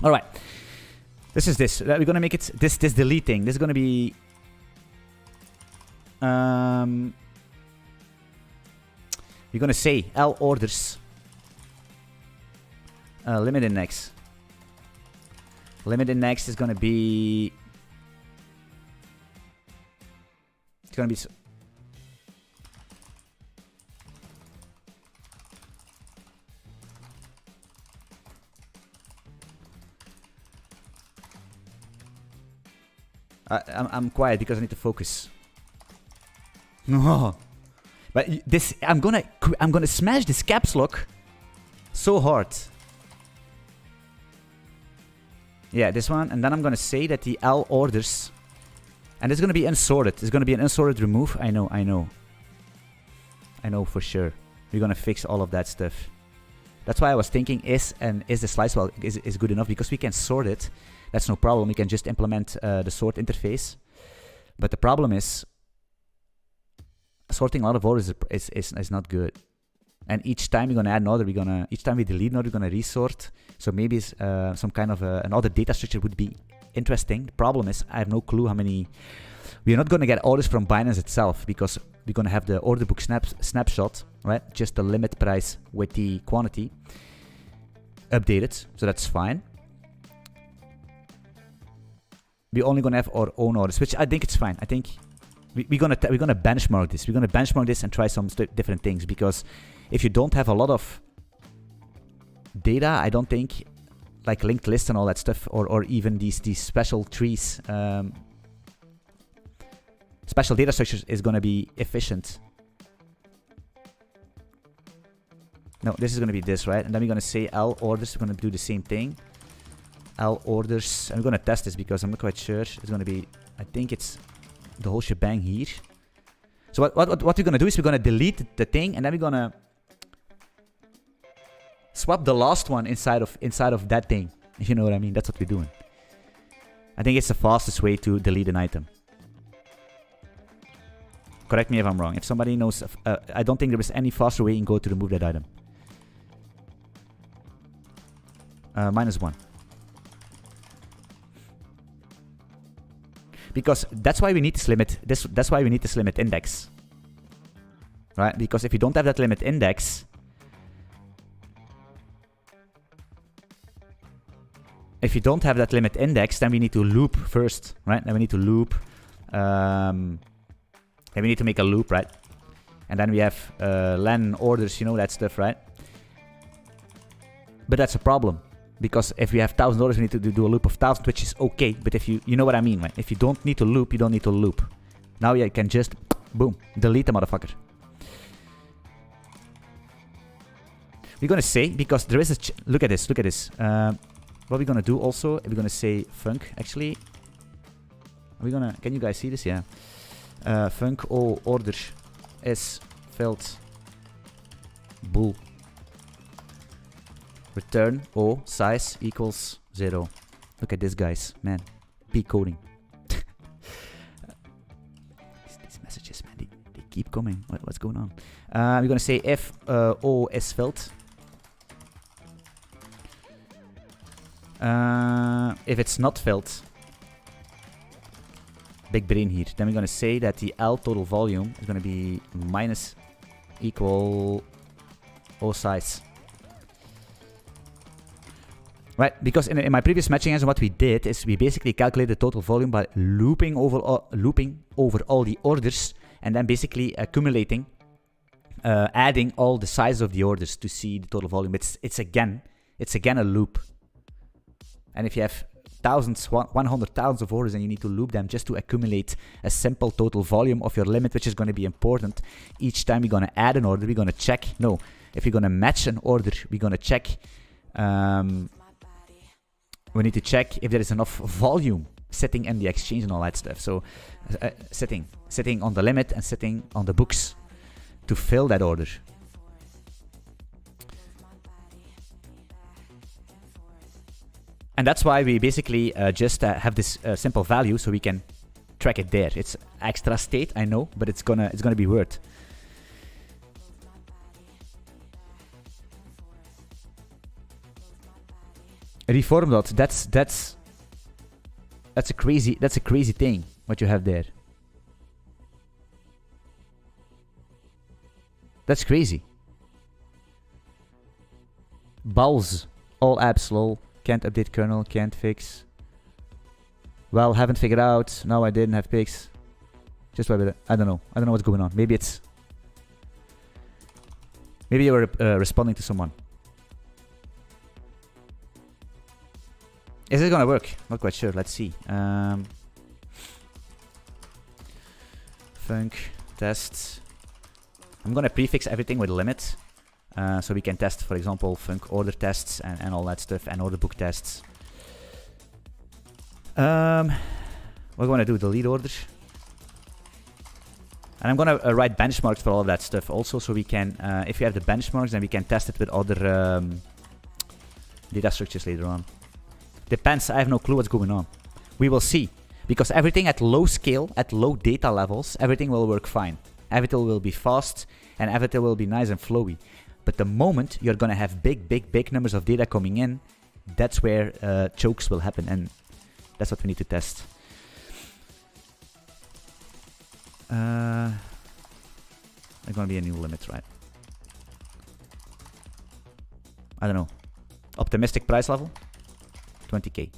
A: All right. This is this. We're gonna make it this deleting. This is gonna be we're gonna say L orders limit index. Limit index is gonna be, it's gonna be I'm quiet because I need to focus. No, but this I'm gonna smash this caps lock so hard. Yeah, this one, and then I'm gonna say that the L orders, and it's gonna be unsorted. It's gonna be an unsorted remove. I know for sure. We're gonna fix all of that stuff. That's why I was thinking is the slice well is good enough, because we can sort it. That's no problem. We can just implement the sort interface. But the problem is sorting a lot of orders is not good. And each time we're gonna add an order, each time we delete an order, we're gonna resort. So maybe some kind of another data structure would be interesting. The problem is I have no clue how many. We're not gonna get orders from Binance itself, because we're gonna have the order book snapshot, right? Just the limit price with the quantity updated. So that's fine. We're only gonna have our own orders, which I think it's fine. I think we're gonna benchmark this. We're gonna benchmark this and try some different things, because if you don't have a lot of data, I don't think like linked lists and all that stuff, or even these special trees, special data structures is gonna be efficient. No, this is gonna be this, right? And then we're gonna say L orders. We're gonna do the same thing. L orders. I'm gonna test this because I'm not quite sure. It's gonna be, I think it's the whole shebang here. So what we're gonna do is we're gonna delete the thing, and then we're gonna swap the last one inside of that thing. If you know what I mean. That's what we're doing. I think it's the fastest way to delete an item. Correct me if I'm wrong. If somebody knows, I don't think there is any faster way in Go to remove that item. -1. Because that's why we need this limit. That's why we need this limit index, right? Because if you don't have that limit index, then we need to loop first, right? Then we need to loop, and we need to make a loop, right? And then we have len orders, you know that stuff, right? But that's a problem. Because if we have 1,000 orders, we need to do a loop of 1,000, which is okay. But if you know what I mean, right? If you don't need to loop, you don't need to loop. Now you can just, boom, delete the motherfucker. We're gonna say, because there is a, look at this. What we're gonna do also, we're gonna say func, actually. We're gonna, can you guys see this? Yeah. Func O order is filled bool. Return O size equals 0. Look at this, guys, man. peak coding. These messages, man, they keep coming. What's going on? We're gonna say if O is filled. If it's not filled, big brain here. Then we're gonna say that the L total volume is gonna be minus equal O size. Right, because in my previous matching answer, what we did is we basically calculated the total volume by looping over all the orders and then basically accumulating, adding all the size of the orders to see the total volume. It's again a loop. And if you have 100,000 of orders and you need to loop them just to accumulate a simple total volume of your limit, which is going to be important. Each time we're going to add an order, we're going to check. No, if we're going to match an order, we're going to check. We need to check if there is enough volume sitting in the exchange and all that stuff. So sitting on the limit and sitting on the books to fill that order. And that's why we basically just have this simple value so we can track it there. It's extra state, I know, but it's gonna be worth. Reform dot. That's a crazy thing what you have there. That's crazy. Balls. All apps lol. Can't update kernel, can't fix. Well, haven't figured out. No, I didn't have pics. Just wait a bit. I don't know. I don't know what's going on. Maybe you were responding to someone. Is it gonna work? Not quite sure. Let's see. Func test. I'm gonna prefix everything with limit. So we can test, for example, func order tests and all that stuff, and order book tests. We're gonna do delete orders. And I'm gonna write benchmarks for all of that stuff also, so we can, if we have the benchmarks, then we can test it with other data structures later on. Depends, I have no clue what's going on. We will see. Because everything at low scale, at low data levels, everything will work fine. Everything will be fast, and everything will be nice and flowy. But the moment you're gonna have big numbers of data coming in, that's where chokes will happen, and that's what we need to test. There's gonna be a new limit, right? I don't know. Optimistic price level? 20k.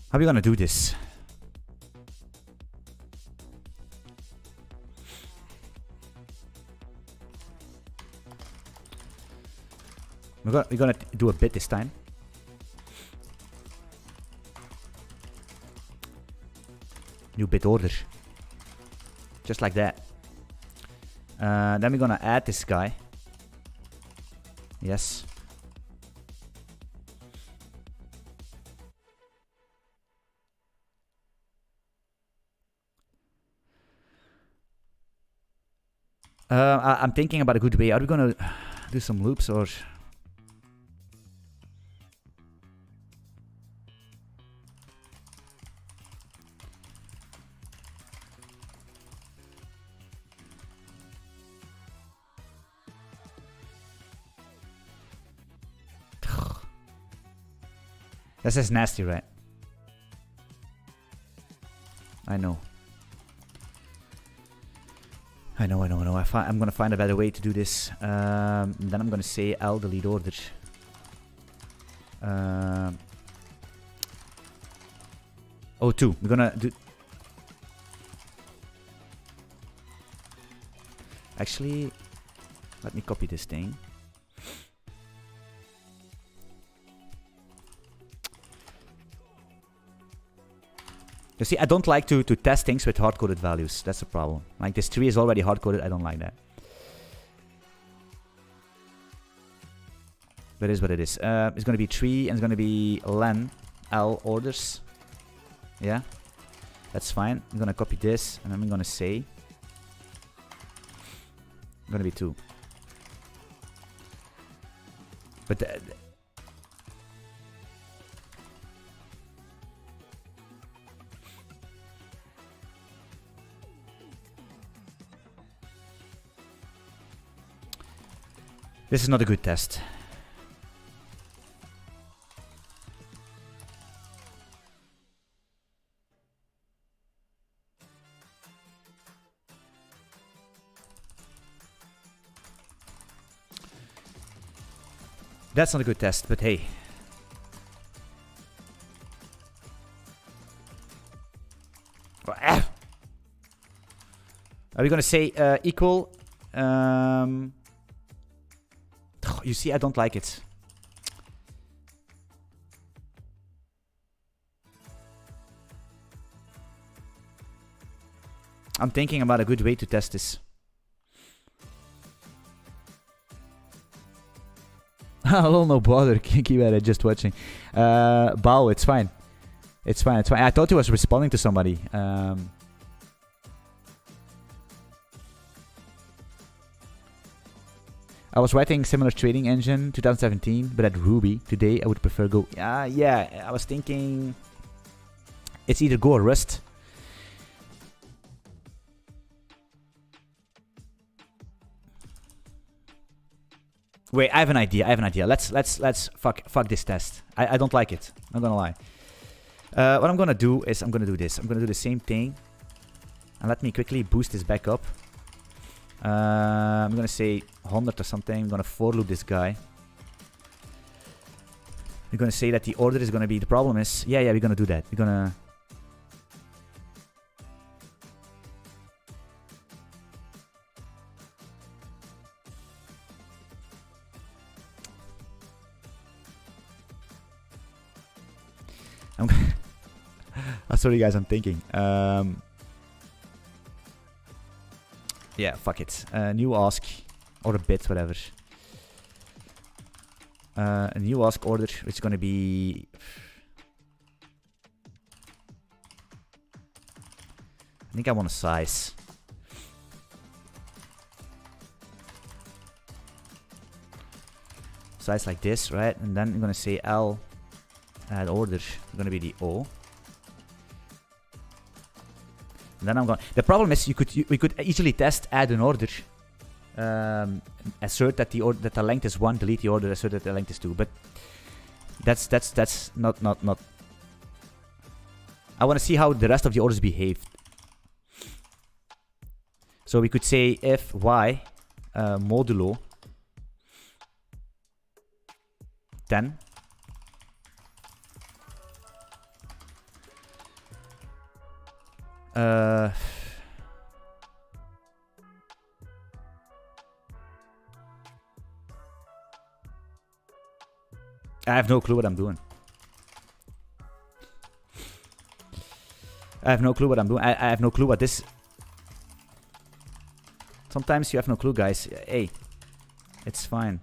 A: How are we gonna do this? We're gonna do a bit this time. New bit order. Just like that. Then we're gonna add this guy. Yes. I'm thinking about a good way. Are we gonna do some loops or? This is nasty, right? I know. I'm gonna find a better way to do this. Then I'm gonna say L delete order. O2. We're gonna do. Actually, let me copy this thing. You see, I don't like to test things with hard-coded values. That's the problem. Like this tree is already hard-coded. I don't like that. But it is what it is. It's going to be tree and it's going to be len L orders. Yeah, that's fine. I'm going to copy this and I'm going to say. I'm going to be 2. But this is not a good test. That's not a good test, but hey. Are we gonna say equal? You see, I don't like it. I'm thinking about a good way to test this. Hello, no bother. Keep it just watching. Bao, it's fine. It's fine. It's fine. I thought he was responding to somebody. I was writing similar trading engine 2017, but at Ruby. Today I would prefer Go. Yeah. I was thinking it's either Go or Rust. Wait, I have an idea. Let's fuck this test. I don't like it. I'm not gonna lie. What I'm gonna do is I'm gonna do this. I'm gonna do the same thing. And let me quickly boost this back up. I'm gonna say 100 or something. I'm gonna for loop this guy. We're gonna say that the order is gonna be the problem is. Yeah, we're gonna do that. We're gonna. Sorry guys, I'm thinking. Yeah, fuck it. New ask or a bit, whatever. A new ask order, which is gonna be. I think I want a size. Size like this, right? And then I'm gonna say L add order. Gonna be the O. And then I'm going. The problem is we could easily test add an order, assert that the length is 1, delete the order, assert that the length is 2. But that's not. I want to see how the rest of the orders behave. So we could say if y modulo 10. I have no clue what I'm doing. I have no clue what I'm doing. I have no clue what this. Sometimes you have no clue, guys. Hey, it's fine.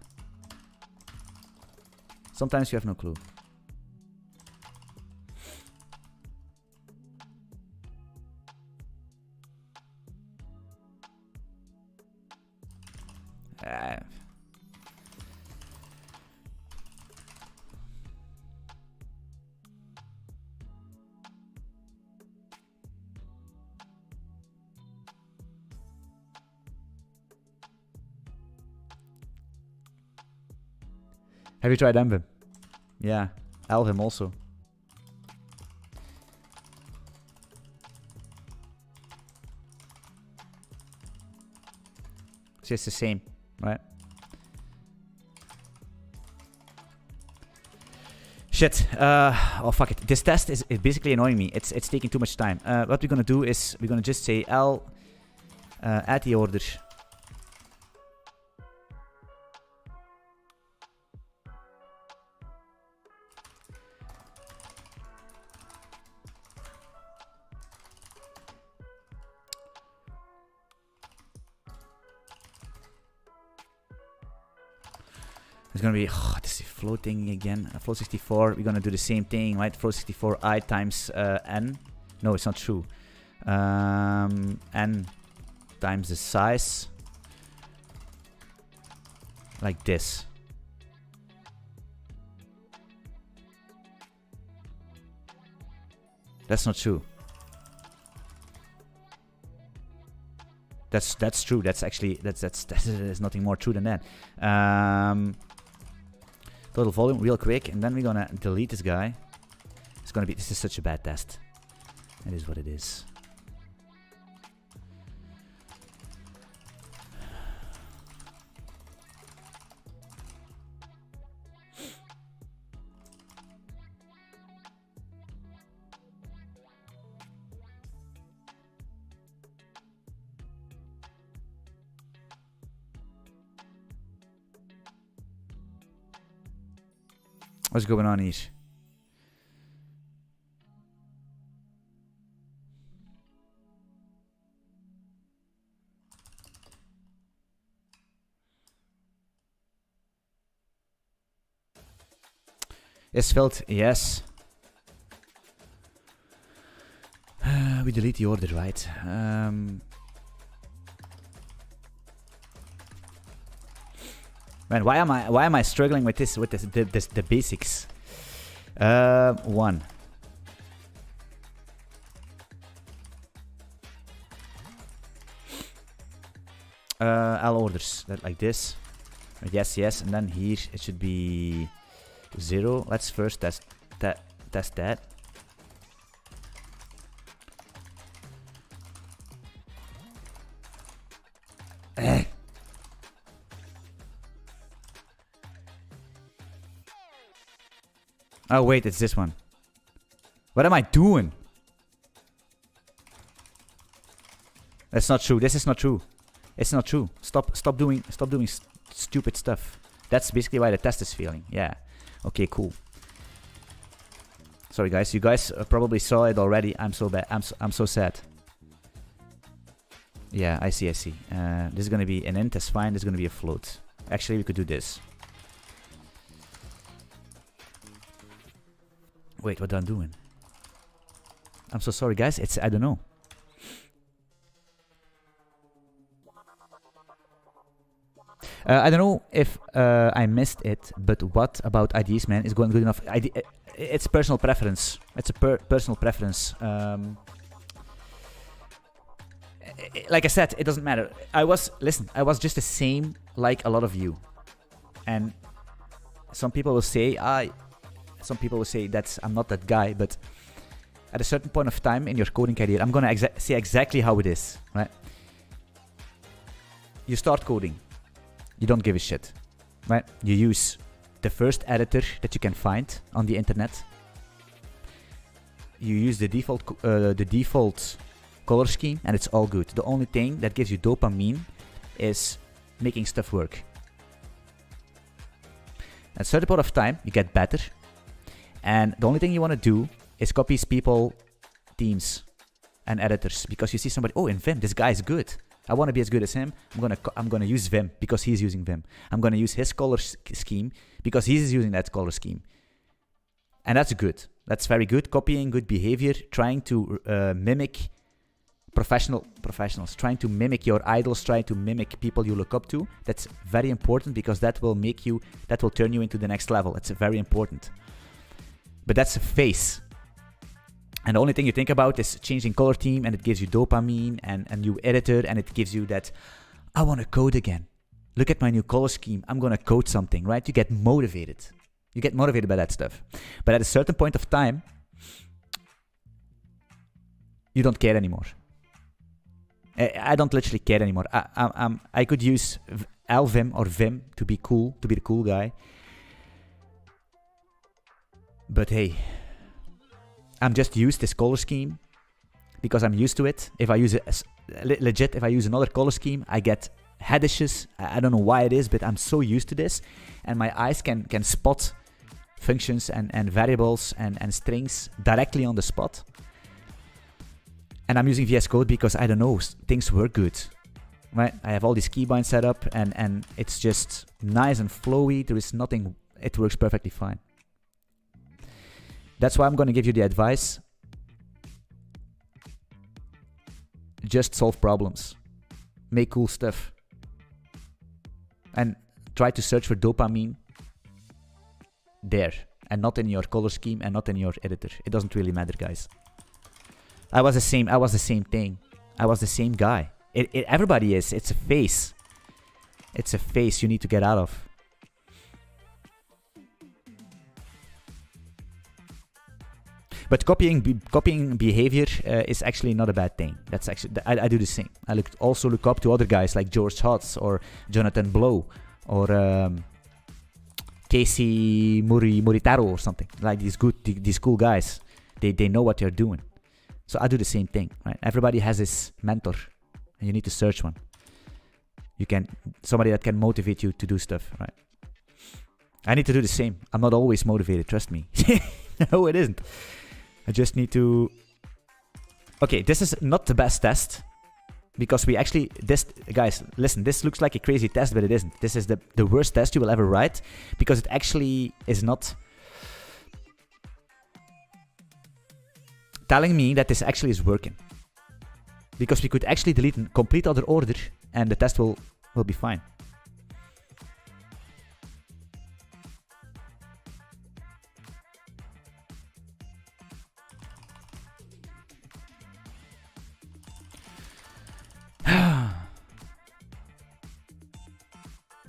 A: Sometimes you have no clue. Have you tried Emvim? Yeah, Elvim also. It's just the same, right? Shit. Oh fuck it. This test is basically annoying me. It's taking too much time. What we're gonna do is we're gonna just say L add the order. It's gonna be this is floating again. Float 64. We're gonna do the same thing, right? Float 64 I times n. No, it's not true. N times the size, like this. That's not true. That's true. That's actually there's nothing more true than that. Total volume, real quick, and then we're gonna delete this guy. It's gonna be. This is such a bad test. It is what it is. What's going on here? Is filled, yes. We delete the order, right? Man, why am I struggling with this the basics? One. All orders that like this. Yes, yes, and then here it should be 0. Let's first test that. Oh wait, it's this one. What am I doing? That's not true. This is not true. It's not true. Stop doing stupid stuff. That's basically why the test is failing. Yeah. Okay, cool. Sorry guys, you guys probably saw it already. I'm so bad. I'm so sad. Yeah, I see. This is gonna be an int, that's fine. This is gonna be a float. Actually, we could do this. Wait, what am I doing? I'm so sorry, guys. I don't know. I don't know if I missed it, but what about IDs, man, is going good enough? It's personal preference. It's a personal preference. Like I said, it doesn't matter. I was just the same like a lot of you, and some people will say that I'm not that guy, but at a certain point of time in your coding career, I'm gonna say exactly how it is, right? You start coding, you don't give a shit, right? You use the first editor that you can find on the internet. You use the default color scheme, and it's all good. The only thing that gives you dopamine is making stuff work. At a certain point of time, you get better, and the only thing you want to do is copy people, teams, and editors, because you see somebody, oh, in Vim, this guy is good. I want to be as good as him. I'm gonna use Vim because he's using Vim. I'm gonna use his color scheme because he's using that color scheme, and that's good. That's very good. Copying good behavior, trying to mimic professionals, trying to mimic your idols, trying to mimic people you look up to. That's very important because that will turn you into the next level. It's very important. But that's a phase. And the only thing you think about is changing color theme, and it gives you dopamine and a new editor, and it gives you that, I want to code again. Look at my new color scheme. I'm going to code something, right? You get motivated. You get motivated by that stuff. But at a certain point of time, you don't care anymore. I don't literally care anymore. I could use Vim or Vim to be cool, to be the cool guy. But hey, I'm just used this color scheme because I'm used to it. If I use it legit, if I use another color scheme, I get head issues. I don't know why it is, but I'm so used to this, and my eyes can spot functions and variables and strings directly on the spot. And I'm using VS Code because, I don't know, things work good, right? I have all these keybinds set up, and it's just nice and flowy. There is nothing, it works perfectly fine. That's why I'm going to give you the advice. Just solve problems. Make cool stuff. And try to search for dopamine there, and not in your color scheme and not in your editor. It doesn't really matter, guys. I was the same thing. I was the same guy. Everybody is. It's a phase. It's a phase you need to get out of. But copying behavior is actually not a bad thing. That's actually I do the same. I also look up to other guys like George Hotz or Jonathan Blow or Casey Muritaro or something, like these cool guys. They know what they're doing. So I do the same thing, right? Everybody has his mentor, and you need to search one. Somebody that can motivate you to do stuff, right? I need to do the same. I'm not always motivated, trust me. No, it isn't. I just need to... Okay, this is not the best test. Because we actually... Guys, listen, this looks like a crazy test, but it isn't. This is the worst test you will ever write. Because it actually is not... telling me that this actually is working. Because we could actually delete a complete other order and the test will be fine.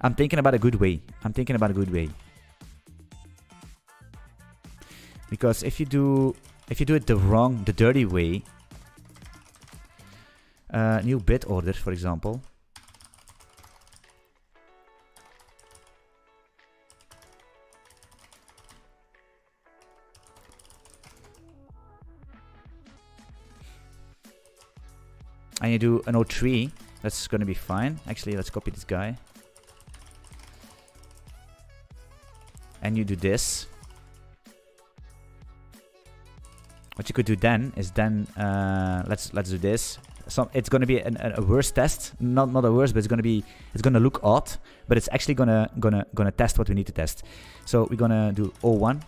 A: I'm thinking about a good way. Because if you do it the dirty way, new bit order, for example. And you do an O3, that's gonna be fine. Actually, let's copy this guy. And you do this. What you could do then is let's do this. It's gonna be a worse test, not a worse, but it's gonna look odd, but it's actually gonna test what we need to test. So we're gonna do O1.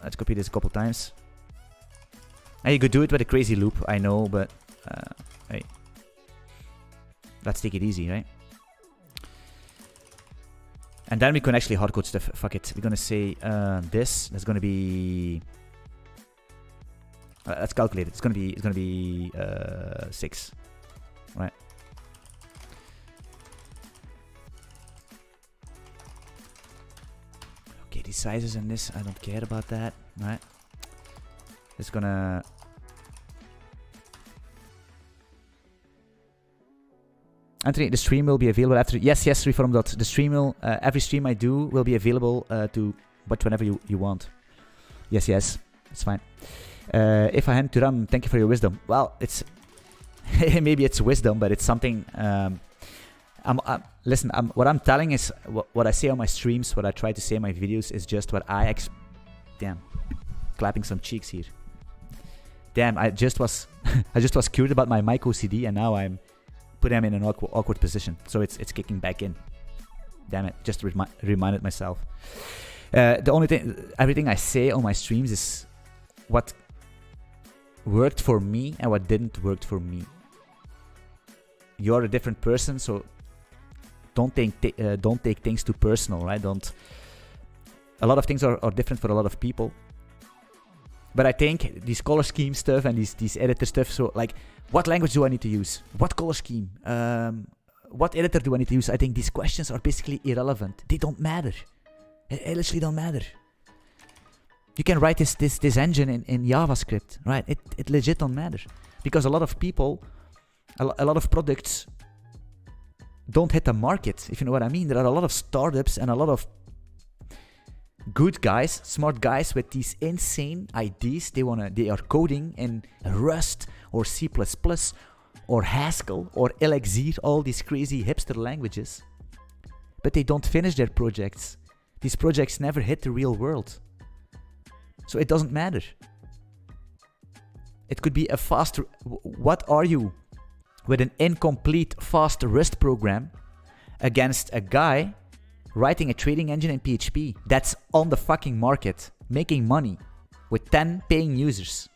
A: Let's copy this a couple times. And you could do it with a crazy loop, I know, but hey, let's take it easy, right? And then we can actually hardcode stuff. Fuck it. We're gonna say this. That's gonna be. Let's calculate it. It's gonna be 6, right? Okay, these sizes and this, I don't care about that, right? It's gonna. Anthony, the stream will be available after. Yes, Reform Dot. The stream will. Every stream I do will be available to watch whenever you want. Yes, it's fine. If I hand to Ram, thank you for your wisdom. Well, it's maybe it's wisdom, but it's something. Listen, what I'm telling is what I say on my streams, what I try to say in my videos is just what I damn, clapping some cheeks here. Damn, I just was curious about my mic OCD, and now I'm putting them in an awkward position, so it's kicking back in. Damn it, just reminded myself. The only thing, everything I say on my streams is what worked for me and what didn't work for me. You're a different person, so don't take things too personal, right? A lot of things are different for a lot of people. But I think these color scheme stuff and these editor stuff, so like, what language do I need to use? What color scheme? What editor do I need to use? I think these questions are basically irrelevant. They don't matter. It literally don't matter. You can write this engine in JavaScript, right? It legit don't matter. Because a lot of people, a lot of products don't hit the market, if you know what I mean. There are a lot of startups and a lot of good guys, smart guys with these insane ideas. They are coding in Rust or C++ or Haskell or Elixir, all these crazy hipster languages. But they don't finish their projects. These projects never hit the real world. So it doesn't matter. It could be a fast... What are you with an incomplete fast Rust program against a guy writing a trading engine in PHP that's on the fucking market, making money with 10 paying users?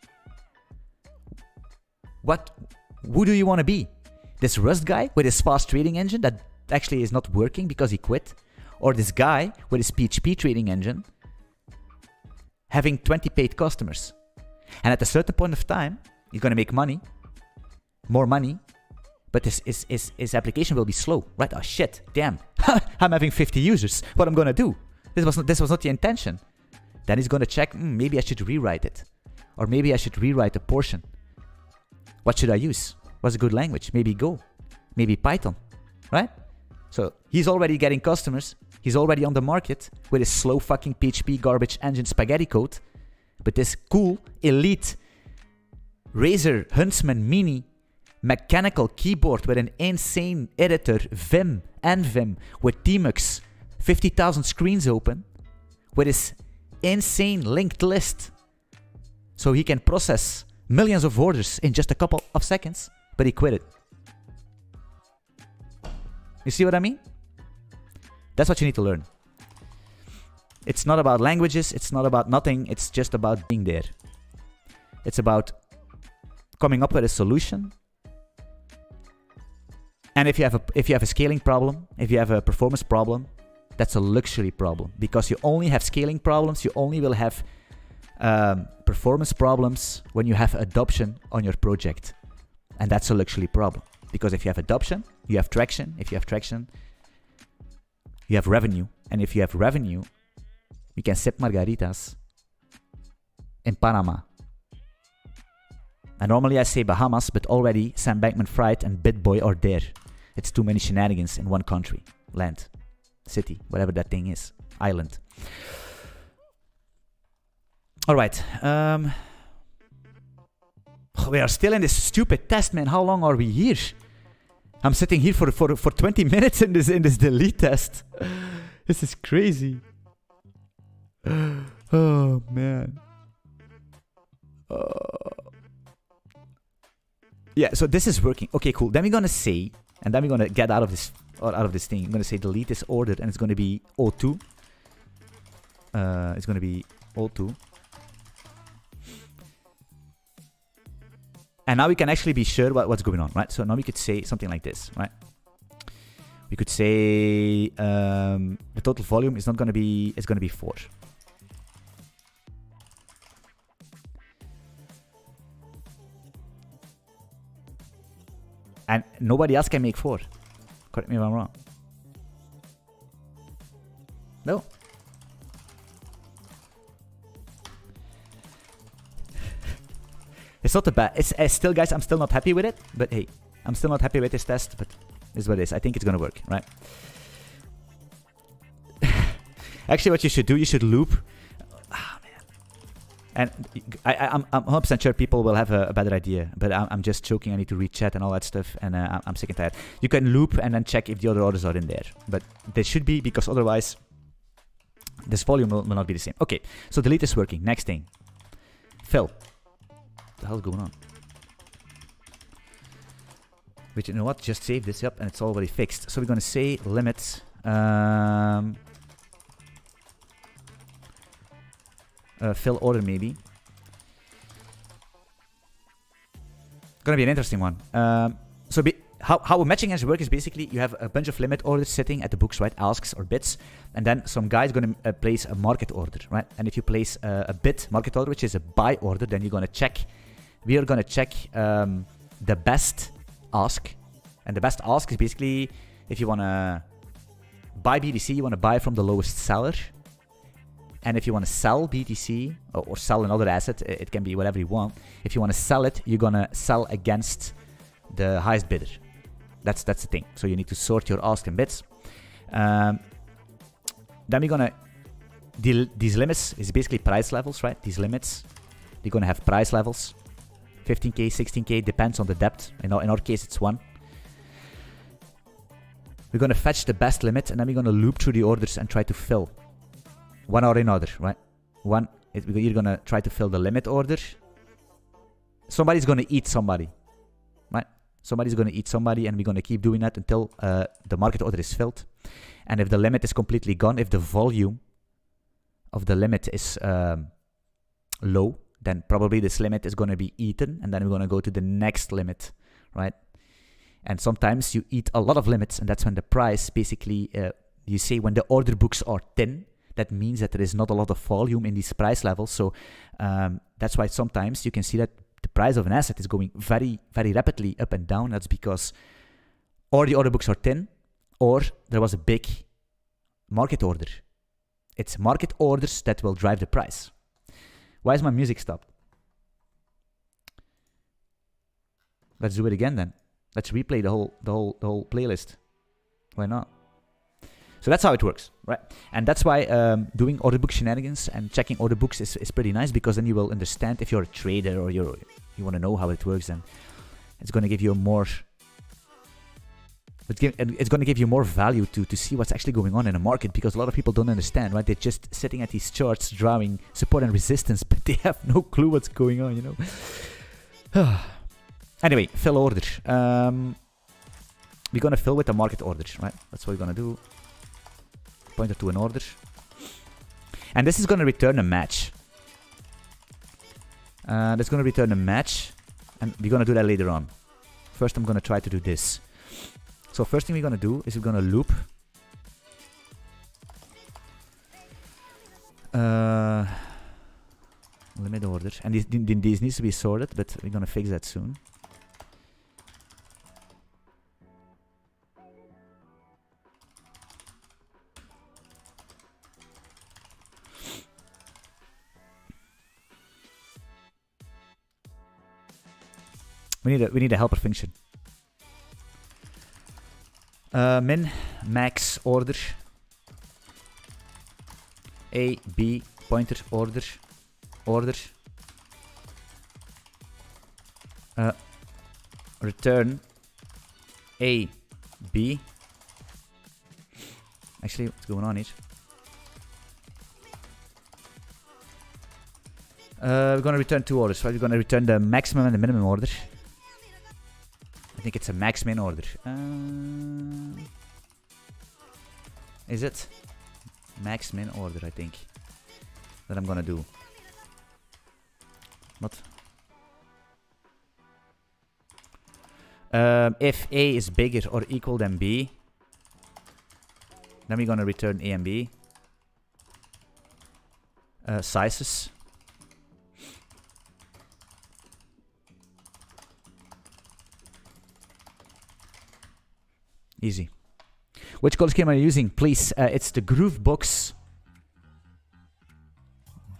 A: Who do you want to be? This Rust guy with his fast trading engine that actually is not working because he quit? Or this guy with his PHP trading engine having 20 paid customers? And at a certain point of time, He's going to make money, more money, but his application will be slow, right? Oh shit, damn, I'm having 50 users. What I'm going to do? This was not the intention. Then he's going to check, maybe I should rewrite it. Or maybe I should rewrite a portion. What should I use? What's a good language? Maybe Go, maybe Python, right? So he's already getting customers. He's already on the market with his slow fucking PHP garbage engine spaghetti code. But this cool, elite, Razer Huntsman Mini mechanical keyboard with an insane editor, Vim, with Tmux, 50,000 screens open, with his insane linked list. So he can process millions of orders in just a couple of seconds, but he quit it. You see what I mean? That's what you need to learn. It's not about languages, it's not about nothing, it's just about being there. It's about coming up with a solution. And if you have a scaling problem, if you have a performance problem, that's a luxury problem, because you only have scaling problems, you only will have performance problems when you have adoption on your project. And that's a luxury problem, because if you have adoption, you have traction. If you have traction, you have revenue. And if you have revenue, you can sip margaritas in Panama. And normally I say Bahamas, but already Sam Bankman-Fried and BitBoy are there. It's too many shenanigans in one country, land, city, whatever that thing is, island. All right. We are still in this stupid test, man. How long are we here? I'm sitting here for 20 minutes in this delete test. This is crazy. Oh man. Yeah, so this is working. Okay, cool. Then we're gonna say, and then we're gonna get out of this thing. I'm gonna say delete this order, and it's gonna be O2. It's gonna be O2. And now we can actually be sure what's going on, right? So now we could say something like this, right? We could say the total volume is not gonna be, it's gonna be 4. And nobody else can make 4. Correct me if I'm wrong. No. It's not a bad. It's still, guys. I'm still not happy with it. But hey, I'm still not happy with this test. But this is what it is. I think it's gonna work, right? Actually, what you should do, you should loop. Ah, man. And I'm 100% sure people will have a better idea. But I'm just joking. I need to read chat and all that stuff. And I'm sick and tired. You can loop and then check if the other orders are in there. But they should be, because otherwise, this volume will not be the same. Okay. So delete is working. Next thing. Fill. What the hell's going on? But you know what? Just save this up and it's already fixed. So we're gonna say limit fill order maybe. Gonna be an interesting one. So how a matching engine works is basically you have a bunch of limit orders sitting at the books, right? Asks or bits, and then some guy is gonna place a market order, right? And if you place a bit market order, which is a buy order, then you're gonna check. We are gonna check the best ask, and the best ask is basically if you wanna buy BTC, you wanna buy from the lowest seller, and if you wanna sell BTC or sell another asset, it can be whatever you want. If you wanna sell it, you're gonna sell against the highest bidder. That's the thing. So you need to sort your ask and bids. Then we're gonna these limits is basically price levels, right? These limits, they're gonna have price levels. 15k, 16k, depends on the depth. In our case, it's 1. We're gonna fetch the best limit, and then we're gonna loop through the orders and try to fill one or another, right? You're gonna try to fill the limit order. Somebody's gonna eat somebody, right? Somebody's gonna eat somebody, and we're gonna keep doing that until the market order is filled. And if the limit is completely gone, if the volume of the limit is low, then probably this limit is going to be eaten, and then we're going to go to the next limit, right? And sometimes you eat a lot of limits, and that's when the price basically, you say when the order books are thin, that means that there is not a lot of volume in these price levels. So that's why sometimes you can see that the price of an asset is going very, very rapidly up and down, that's because or the order books are thin, or there was a big market order. It's market orders that will drive the price. Why is my music stopped? Let's do it again then. Let's replay the whole playlist. Why not? So that's how it works, right? And that's why doing order book shenanigans and checking order books is pretty nice, because then you will understand if you're a trader or you want to know how it works, and it's going to give you more. It's going to give you more value to see what's actually going on in a market, because a lot of people don't understand, right? They're just sitting at these charts drawing support and resistance, but they have no clue what's going on, you know. Anyway, fill order. We're going to fill with the market order, right? That's what we're going to do. Pointer to an order. And this is going to return a match. That's going to return a match. And we're going to do that later on. First, I'm going to try to do this. So first thing we're going to do is we're going to loop. Limit order. And these needs to be sorted, but we're going to fix that soon. We need a helper function. Min, max, order. A, B, pointer, order. Order. Return A, B. Actually, what's going on here? We're going to return two orders, right? We're going to return the maximum and the minimum order. I think it's a max min order. Is it? Max min order, I think. That I'm gonna do. What? If A is bigger or equal than B, then we're gonna return A and B. Sizes. Easy. Which color scheme are you using? Please, it's the Groovebox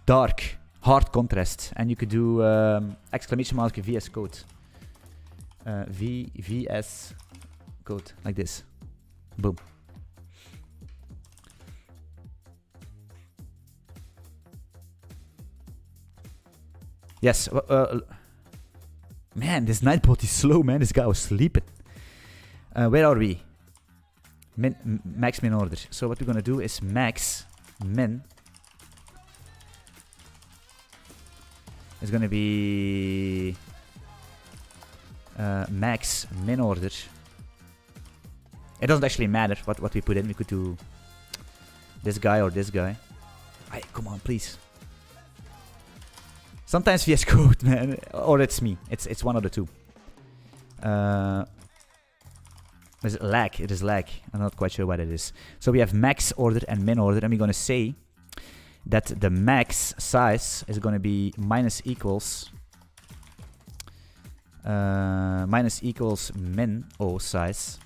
A: Dark Hard Contrast. And you could do exclamation mark VS Code. VS Code, like this. Boom. Yes. Man, this Nightbot is slow, man. This guy was sleeping. Where are we? Max min order. So what we're gonna do is max min is gonna be max min order. It doesn't actually matter what we put in. We could do this guy or this guy. Hey, come on, please. Sometimes VS Code, man, or it's me. It's one of the two. Is it lag? It is lag. I'm not quite sure what it is. So we have max order and min order, and we're gonna say that the max size is gonna be minus equals min O size.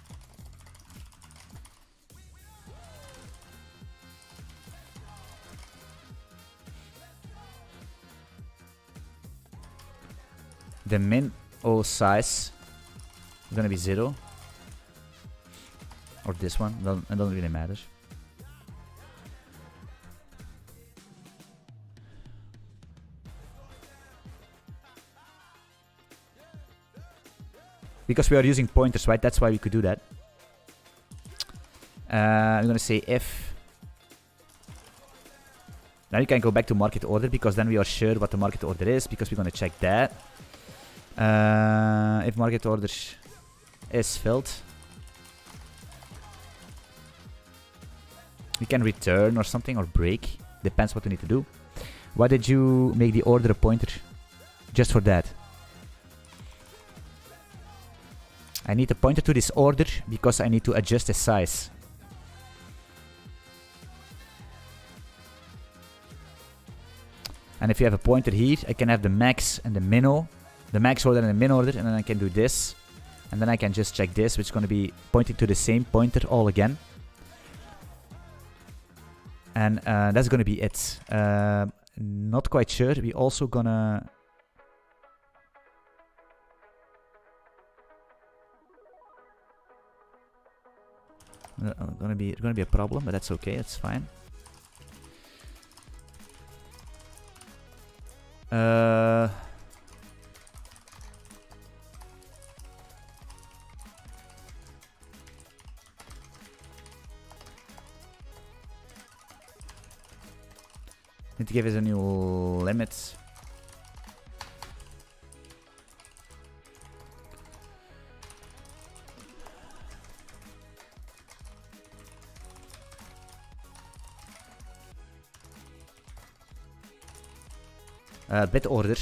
A: The min O size is gonna be 0. Or this one, it doesn't really matter. Because we are using pointers, right? That's why we could do that. I'm gonna say if. Now you can go back to market order, because then we are sure what the market order is, because we're gonna check that. If market order is filled, we can return or something, or break. Depends what we need to do. Why did you make the order a pointer? Just for that. I need a pointer to this order because I need to adjust the size. And if you have a pointer here, I can have the max and the minno the max order and the min order, and then I can do this. And then I can just check this, which is going to be pointing to the same pointer all again. And that's going to be it. Not quite sure. We also gonna... gonna be a problem, but that's okay. That's fine. Need to give us a new limit. Bit order.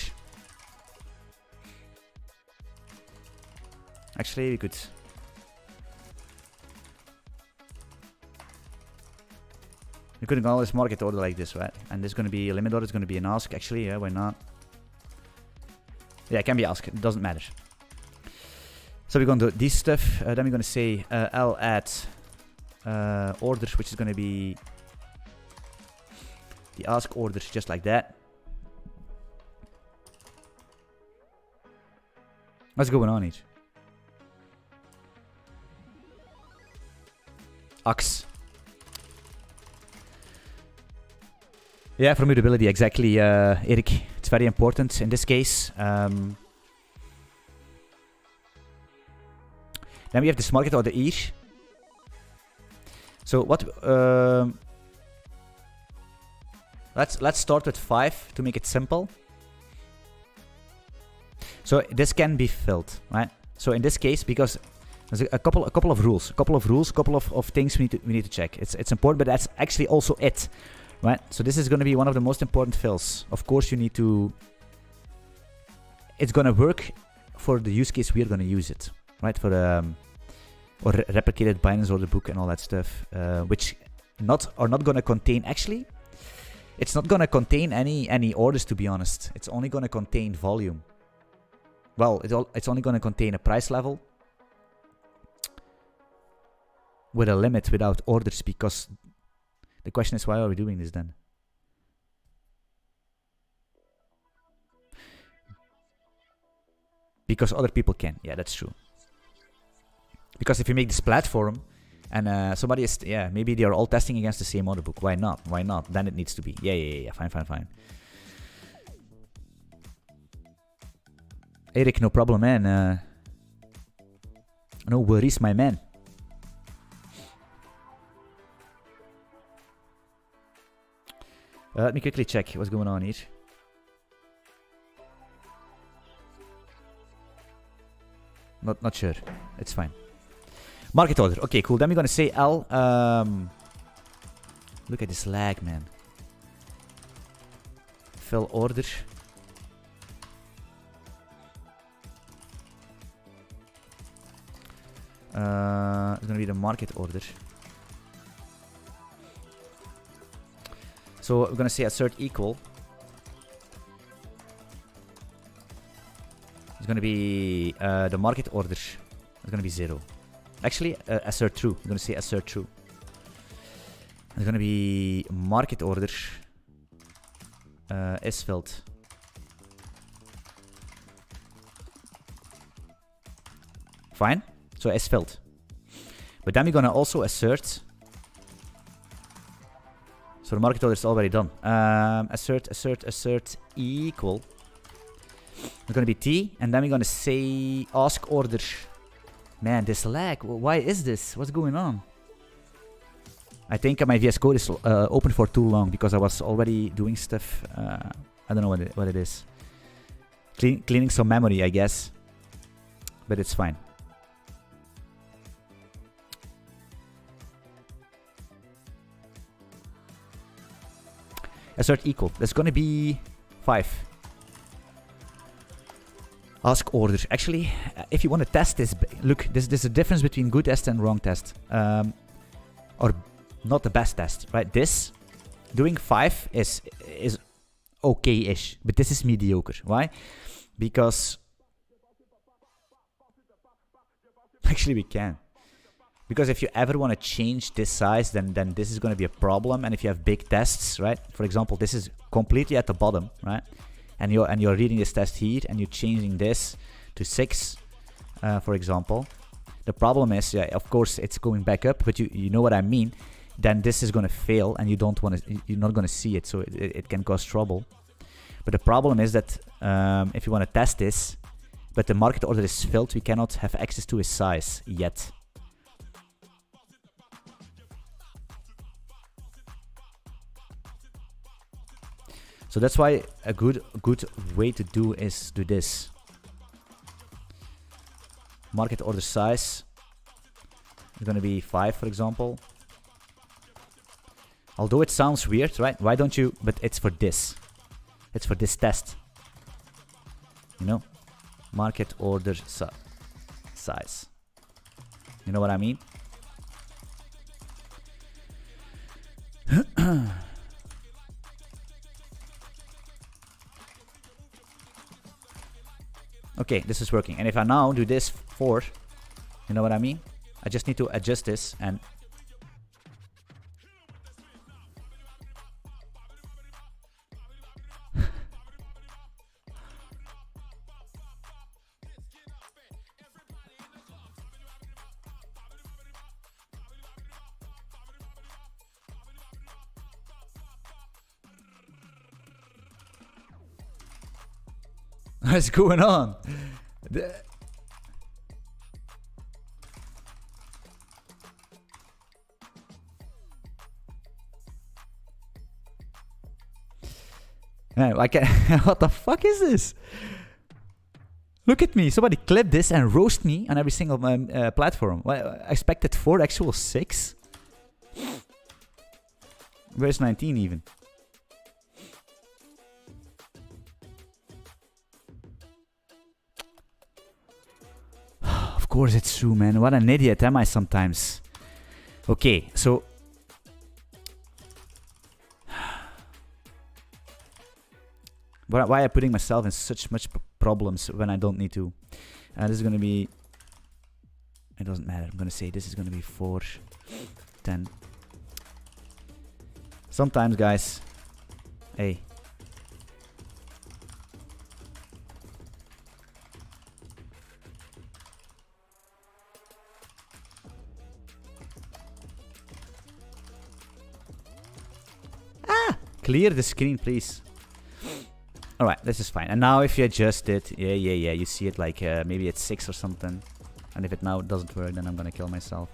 A: Actually, we could. We could always market order like this, right? And this is going to be a limit order, it's going to be an ask. Actually, yeah, why not? Yeah, it can be ask, it doesn't matter. So we're going to do this stuff. Then we're going to say L add order, which is going to be the ask order, just like that. What's going on here? Ax. Yeah, for mutability, exactly, Erik. It's very important in this case. Then we have this market order here. So what? Let's start with 5 to make it simple. So this can be filled, right? So in this case, because there's a couple of rules, couple of things we need to check. It's important, but that's actually also it. Right, so this is going to be one of the most important fills. Of course, you need to... It's going to work for the use case we're going to use it. Right, for or replicated Binance order book and all that stuff. Which are not going to contain... Actually, it's not going to contain any orders, to be honest. It's only going to contain volume. Well, it's only going to contain a price level. With a limit without orders, because... The question is, why are we doing this then? Because other people can. Yeah, that's true. Because if you make this platform and somebody is, yeah, maybe they are all testing against the same order book. Why not? Why not? Then it needs to be. Yeah. Fine. Erik, no problem, man. No worries, my man. Let me quickly check what's going on here. Not sure. It's fine. Market order. Okay, cool. Then we're gonna say L. Look at this lag, man. Fill order. It's gonna be the market order. So we're gonna say assert equal. It's gonna be the market order. It's gonna be 0. Actually, assert true. We're gonna say assert true. It's gonna be market order is filled. Fine. So is filled. But then we're gonna also assert. So the market order is already done. Assert equal. It's gonna be T, and then we're gonna say ask order. Man, this lag. Why is this? What's going on? I think my VS Code is open for too long because I was already doing stuff. I don't know what it is. Cleaning some memory, I guess. But it's fine. Assert equal. That's gonna be 5. Ask order. Actually, if you want to test this, look, there's a difference between good test and wrong test. Or not the best test, right? This, doing 5 is okay-ish, but this is mediocre. Why? Because Actually, we can. Because if you ever want to change this size, then this is going to be a problem. And if you have big tests, right? For example, this is completely at the bottom, right? And you're reading this test here, and you're changing this to 6, for example. The problem is, yeah, of course, it's going back up, but you know what I mean. Then this is going to fail, and you're not going to see it, so it can cause trouble. But the problem is that if you want to test this, but the market order is filled, we cannot have access to his size yet. So that's why a good way to do is do this. Market order size is going to be 5, for example. Although it sounds weird, right? Why don't you? But it's for this. It's for this test. You know? Market order size. You know what I mean? Okay, this is working. And if I now do this 4, you know what I mean? I just need to adjust this and... What's going on? Man, I can't. What the fuck is this? Look at me. Somebody clip this and roast me on every single platform. Well, I expected 4, actual 6. Where's 19 even? Of course it's true, man. What an idiot am I sometimes. Okay, so... Why am I putting myself in such much problems when I don't need to? This is going to be... It doesn't matter. I'm going to say this is going to be 4, 10. Sometimes, guys... Hey. Clear the screen, please. Alright, this is fine. And now if you adjust it, yeah, you see it like maybe it's 6 or something. And if it now doesn't work, then I'm gonna kill myself.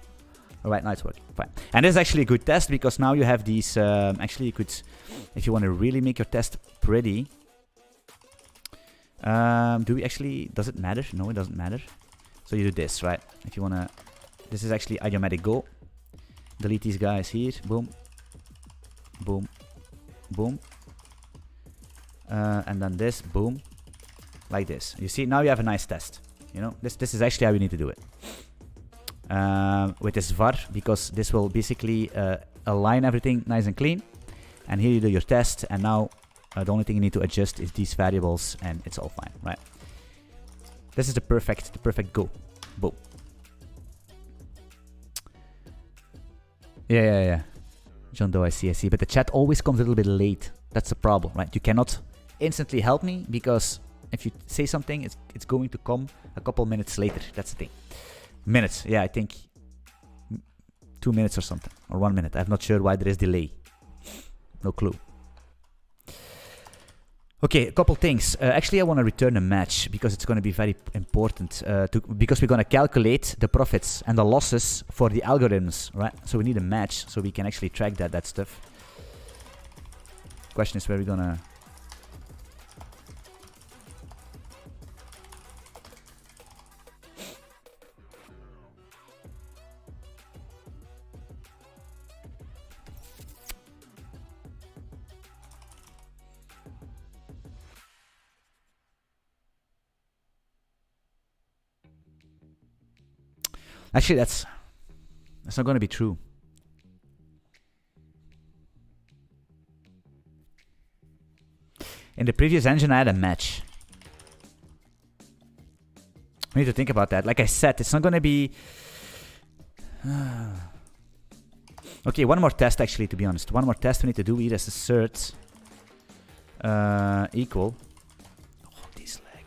A: Alright, now it's working. Fine. And this is actually a good test because now you have these... actually, you could... If you want to really make your test pretty... do we actually... Does it matter? No, it doesn't matter. So you do this, right? If you want to... This is actually idiomatic go. Delete these guys here. Boom. Boom. Boom. And then this, boom, like this. You see, now you have a nice test. You know, this is actually how you need to do it. With this var, because this will basically align everything nice and clean. And here you do your test, and now the only thing you need to adjust is these variables, and it's all fine, right? This is the perfect go. Boom. Yeah. John Doe, I see. But the chat always comes a little bit late. That's the problem, right? You cannot instantly help me because if you say something, it's going to come a couple minutes later. That's the thing. Minutes, yeah, I think 2 minutes or something, or 1 minute. I'm not sure why there is delay. No clue. Okay, a couple things. Actually, I want to return a match because it's going to be very important. Because we're going to calculate the profits and the losses for the algorithms, right? So we need a match so we can actually track that stuff. Question is where we're going to... Actually, that's not going to be true. In the previous engine, I had a match. We need to think about that. Like I said, it's not going to be... Okay, one more test actually, to be honest. One more test we need to do here as assert equal. Oh, this lag.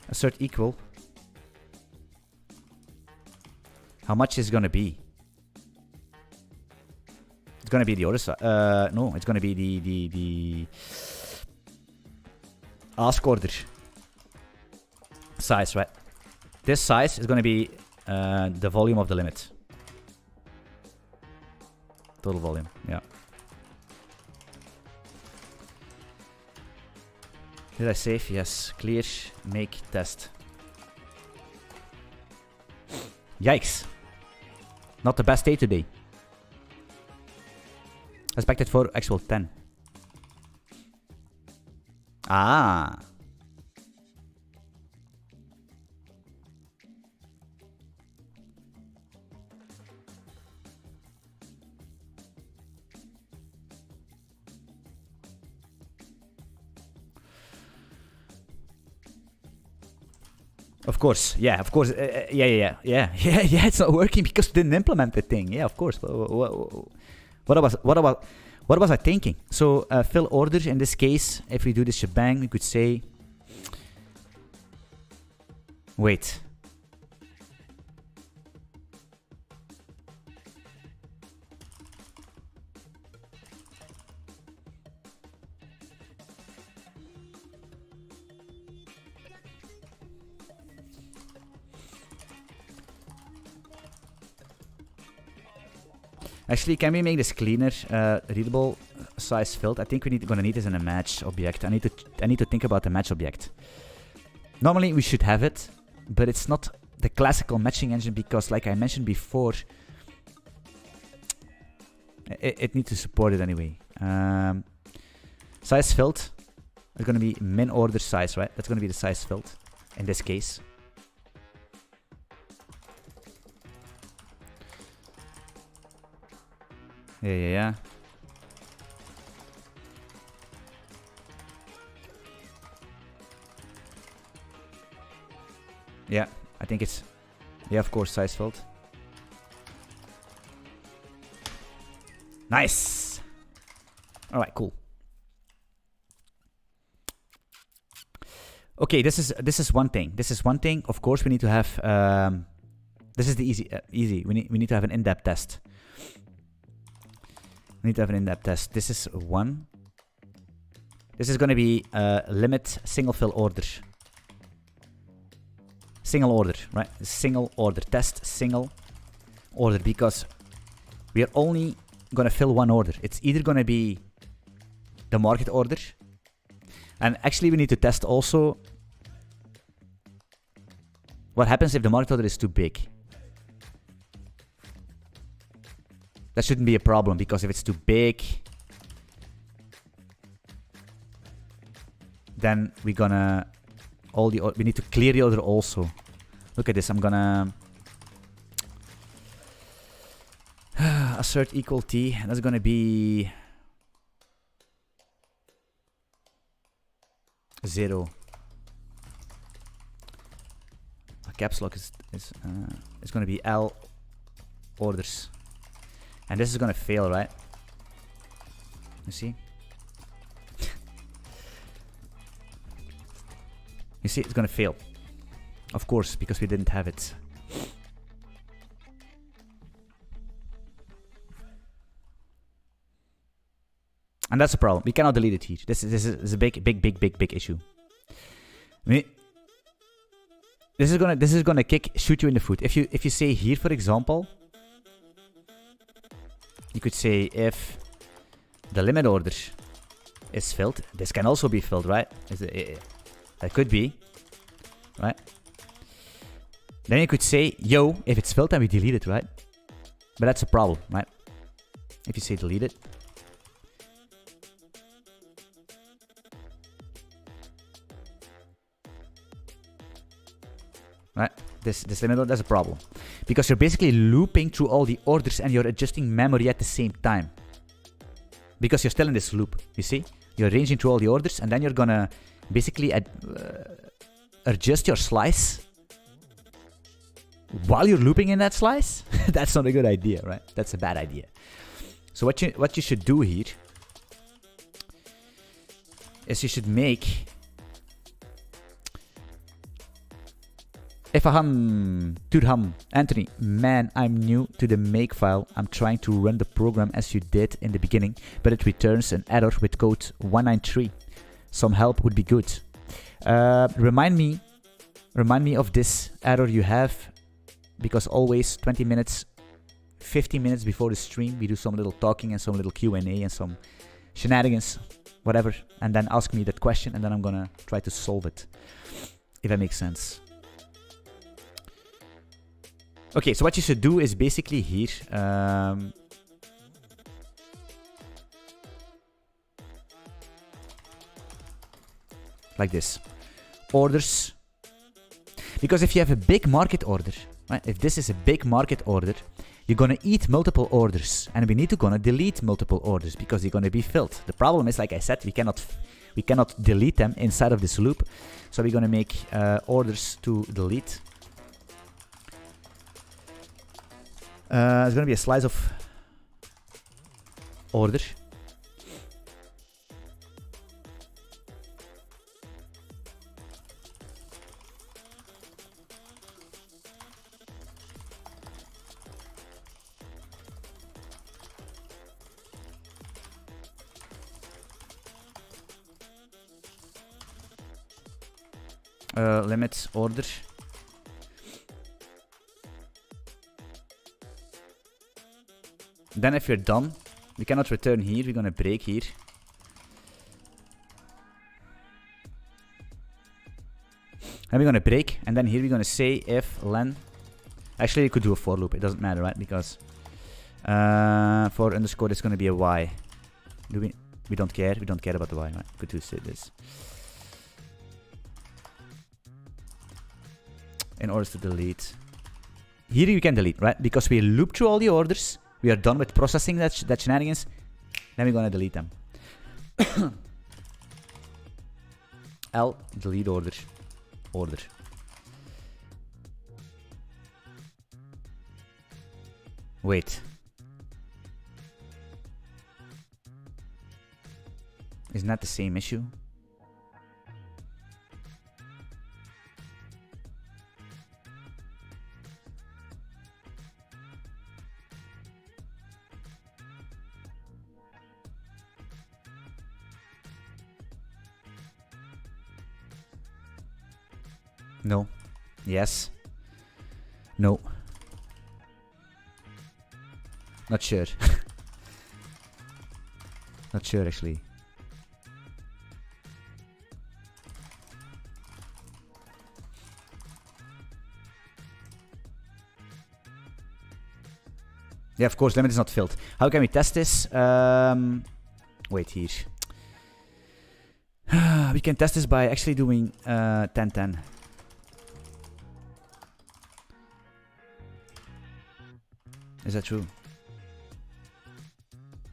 A: Assert equal. How much is it going to be? It's going to be the other side. No, it's going to be the ask order size, right? This size is going to be the volume of the limit. Total volume, yeah. Did I save? Yes. Clear. Make test. Yikes. Not the best day today. Expected for actual 10. Ah. Of course, yeah, of course, yeah. It's not working because we didn't implement the thing. Yeah, of course. What was I thinking? So fill order in this case. If we do this shebang, we could say, wait. Actually, can we make this cleaner? Readable size filled. I think we're gonna need this in a match object. I need to think about the match object. Normally we should have it, but it's not the classical matching engine because, like I mentioned before, it needs to support it anyway. Size filled is gonna be min order size, right? That's gonna be the size filled in this case. Yeah. Yeah, I think it's... Yeah, of course, size filled. Nice! Alright, cool. Okay, this is one thing. This is one thing. Of course, we need to have... this is the easy. We need to have an in-depth test. We need to have an in-depth test. This is one. This is going to be limit single fill order. Single order, right? Single order. Test single order because we are only going to fill one order. It's either going to be the market order. And actually we need to test also what happens if the market order is too big. That shouldn't be a problem because if it's too big, then we're gonna we need to clear the order also. Look at this. I'm gonna assert equal t. That's gonna be 0. A caps lock is it's gonna be L orders. And this is gonna fail, right? You see? You see, it's gonna fail. Of course, because we didn't have it. And that's a problem. We cannot delete it here. This is a big issue. This is gonna shoot you in the foot. If you say here, for example, you could say if the limit order is filled, this can also be filled, right? That could be, right? Then you could say, yo, if it's filled, then we delete it, right? But that's a problem, right? If you say delete it. Right? This limit order, that's a problem. Because you're basically looping through all the orders and you're adjusting memory at the same time. because you're still in this loop, you see? You're arranging through all the orders, and then you're gonna basically adjust your slice while you're looping in that slice. That's not a good idea, right? That's a bad idea. So what you should do here is you should make Efaham, Turham, Anthony, man, I'm new to the make file. I'm trying to run the program as you did in the beginning, but it returns an error with code 193. Some help would be good. Remind me of this error you have, because always 20 minutes, 15 minutes before the stream, we do some little talking and some little Q&A and some shenanigans, whatever, and then ask me that question, and then I'm gonna try to solve it, if that makes sense. Okay, so what you should do is basically here, like this, orders, because if you have a big market order, right, if this is a big market order, you're gonna eat multiple orders, and we need to gonna delete multiple orders because they're gonna be filled. The problem is, like I said, we cannot delete them inside of this loop, so we're gonna make orders to delete. There's gonna be a slice of order. Limit order. Then if you're done, we cannot return here, we're gonna break here. And we're gonna break, and then here we're gonna say if len. Actually, you could do a for loop, it doesn't matter, right? Because for underscore it's gonna be a y. We don't care, we don't care about the y, right? Could do this. In order to delete. Here you can delete, right? Because we loop through all the orders. We are done with processing that shenanigans. Then we're gonna delete them. L, delete order. Order. Wait. Isn't that the same issue? No. Yes. No. Not sure. Not sure, actually. Yeah, of course, limit is not filled. How can we test this? Wait here. We can test this by actually doing 10-10. Is that true?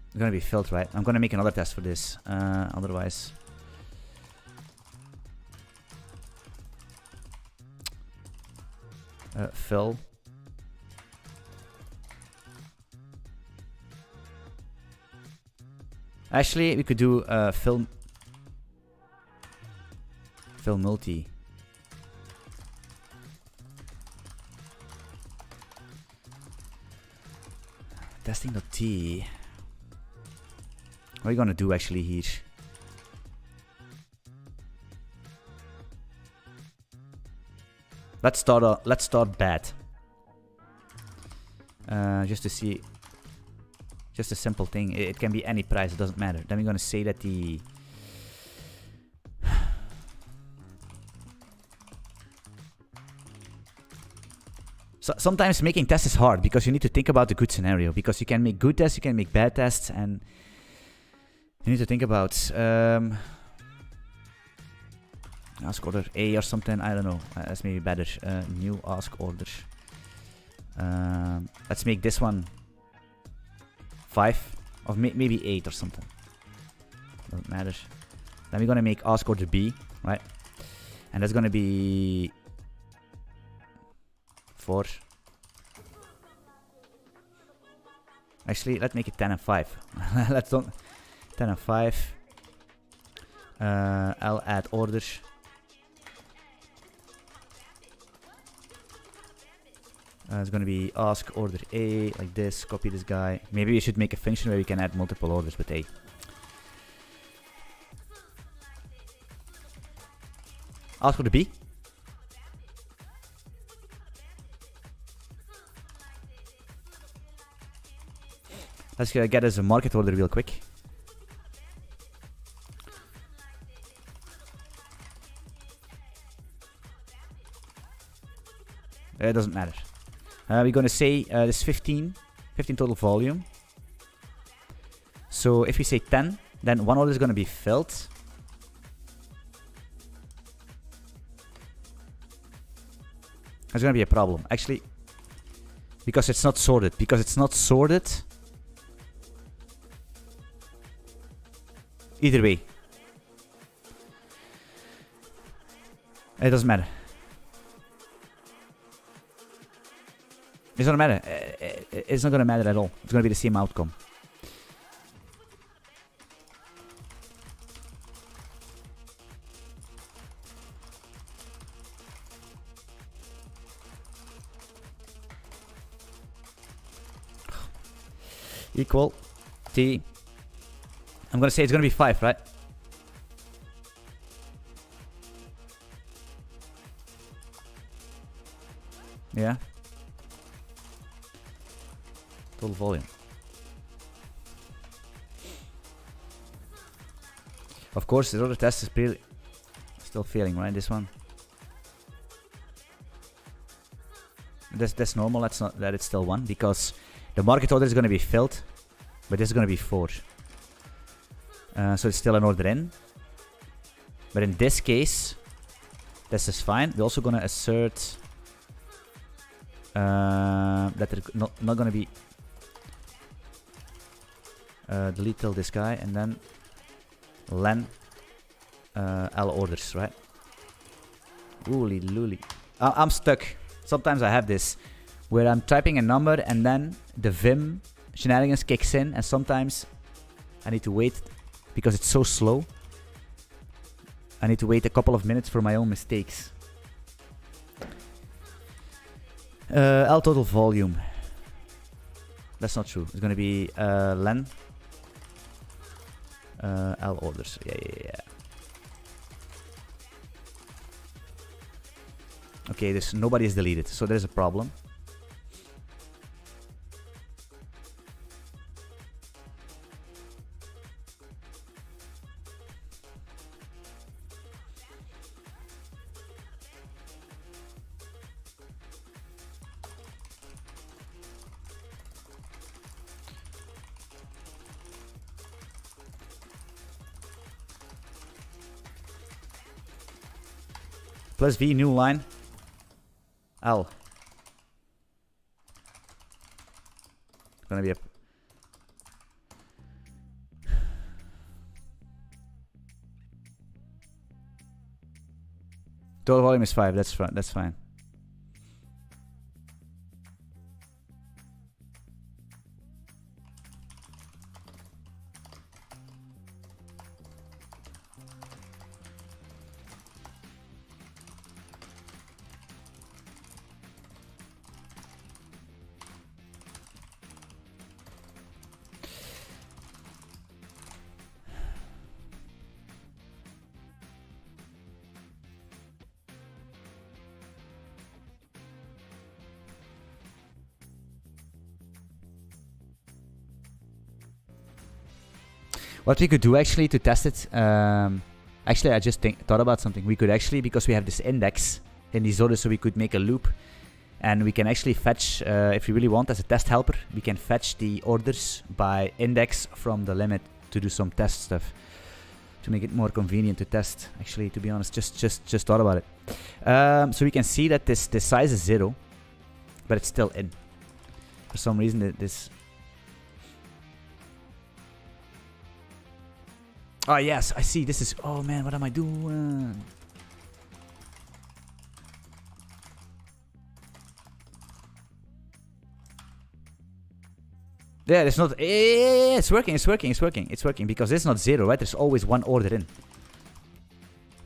A: It's gonna be filled, right? I'm gonna make another test for this. Otherwise. Fill. Actually, we could do fill multi. Testing.t. What are you gonna do actually here? Let's start bad. Just to see. Just a simple thing. It can be any price. It doesn't matter. Then we're gonna say that the sometimes making tests is hard because you need to think about the good scenario. Because you can make good tests, you can make bad tests, and you need to think about ask order A or something. I don't know. That's maybe better. New ask order. Let's make this one 5 or maybe 8 or something. doesn't matter. Then we're gonna make ask order B, right? And that's gonna be 4. Actually, let's make it 10 and 5. Let's don't 10 and 5. I'll add order. It's gonna be ask order A, like this. Copy this guy. Maybe we should make a function where we can add multiple orders with A. Ask order B. Let's get us a market order real quick. It doesn't matter. We're gonna say this 15 total volume. So if we say 10, then one order is gonna be filled. There's gonna be a problem, actually, because it's not sorted. Either way, it doesn't matter. It's not gonna matter. It's not gonna matter at all. It's gonna be the same outcome. Equal T. I'm gonna say it's gonna be 5, right? Yeah. Total volume. Of course, the other test is still failing, right? This one. That's normal. That's not that it's still 1 because the market order is going to be filled, but this is going to be 4. So it's still an order in. But in this case, this is fine. We're also going to assert that they're not going to be delete till this guy and then len L orders, right? Ooly looly. I'm stuck. Sometimes I have this where I'm typing a number and then the Vim shenanigans kicks in, and sometimes I need to wait because it's so slow. I need to wait a couple of minutes for my own mistakes. L total volume. That's not true. It's gonna be len L orders. Yeah. Okay, nobody is deleted, so there's a problem. Plus V, new line. L. It's gonna be a... Total volume is 5, that's fine. What we could do actually to test it, actually I just thought about something. We could actually, because we have this index in these orders, so we could make a loop and we can actually fetch, if we really want as a test helper, we can fetch the orders by index from the limit to do some test stuff. To make it more convenient to test, actually, to be honest, just thought about it. So we can see that this size is 0, but it's still in. For some reason this... Oh, yes, I see. This is... Oh, man, what am I doing? Yeah, it's not... Yeah, it's working, it's working, it's working. It's working because it's not 0, right? There's always one order in.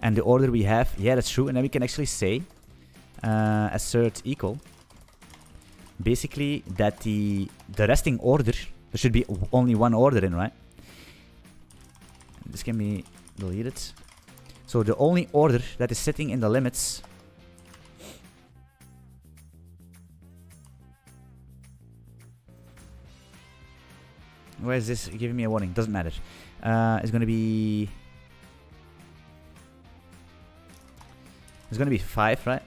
A: And the order we have... Yeah, that's true. And then we can actually say... assert equal... Basically, that the resting order... There should be only one order in, right? This can be deleted. So the only order that is sitting in the limits... Where is this giving me a warning? Doesn't matter. It's gonna be... It's gonna be 5, right?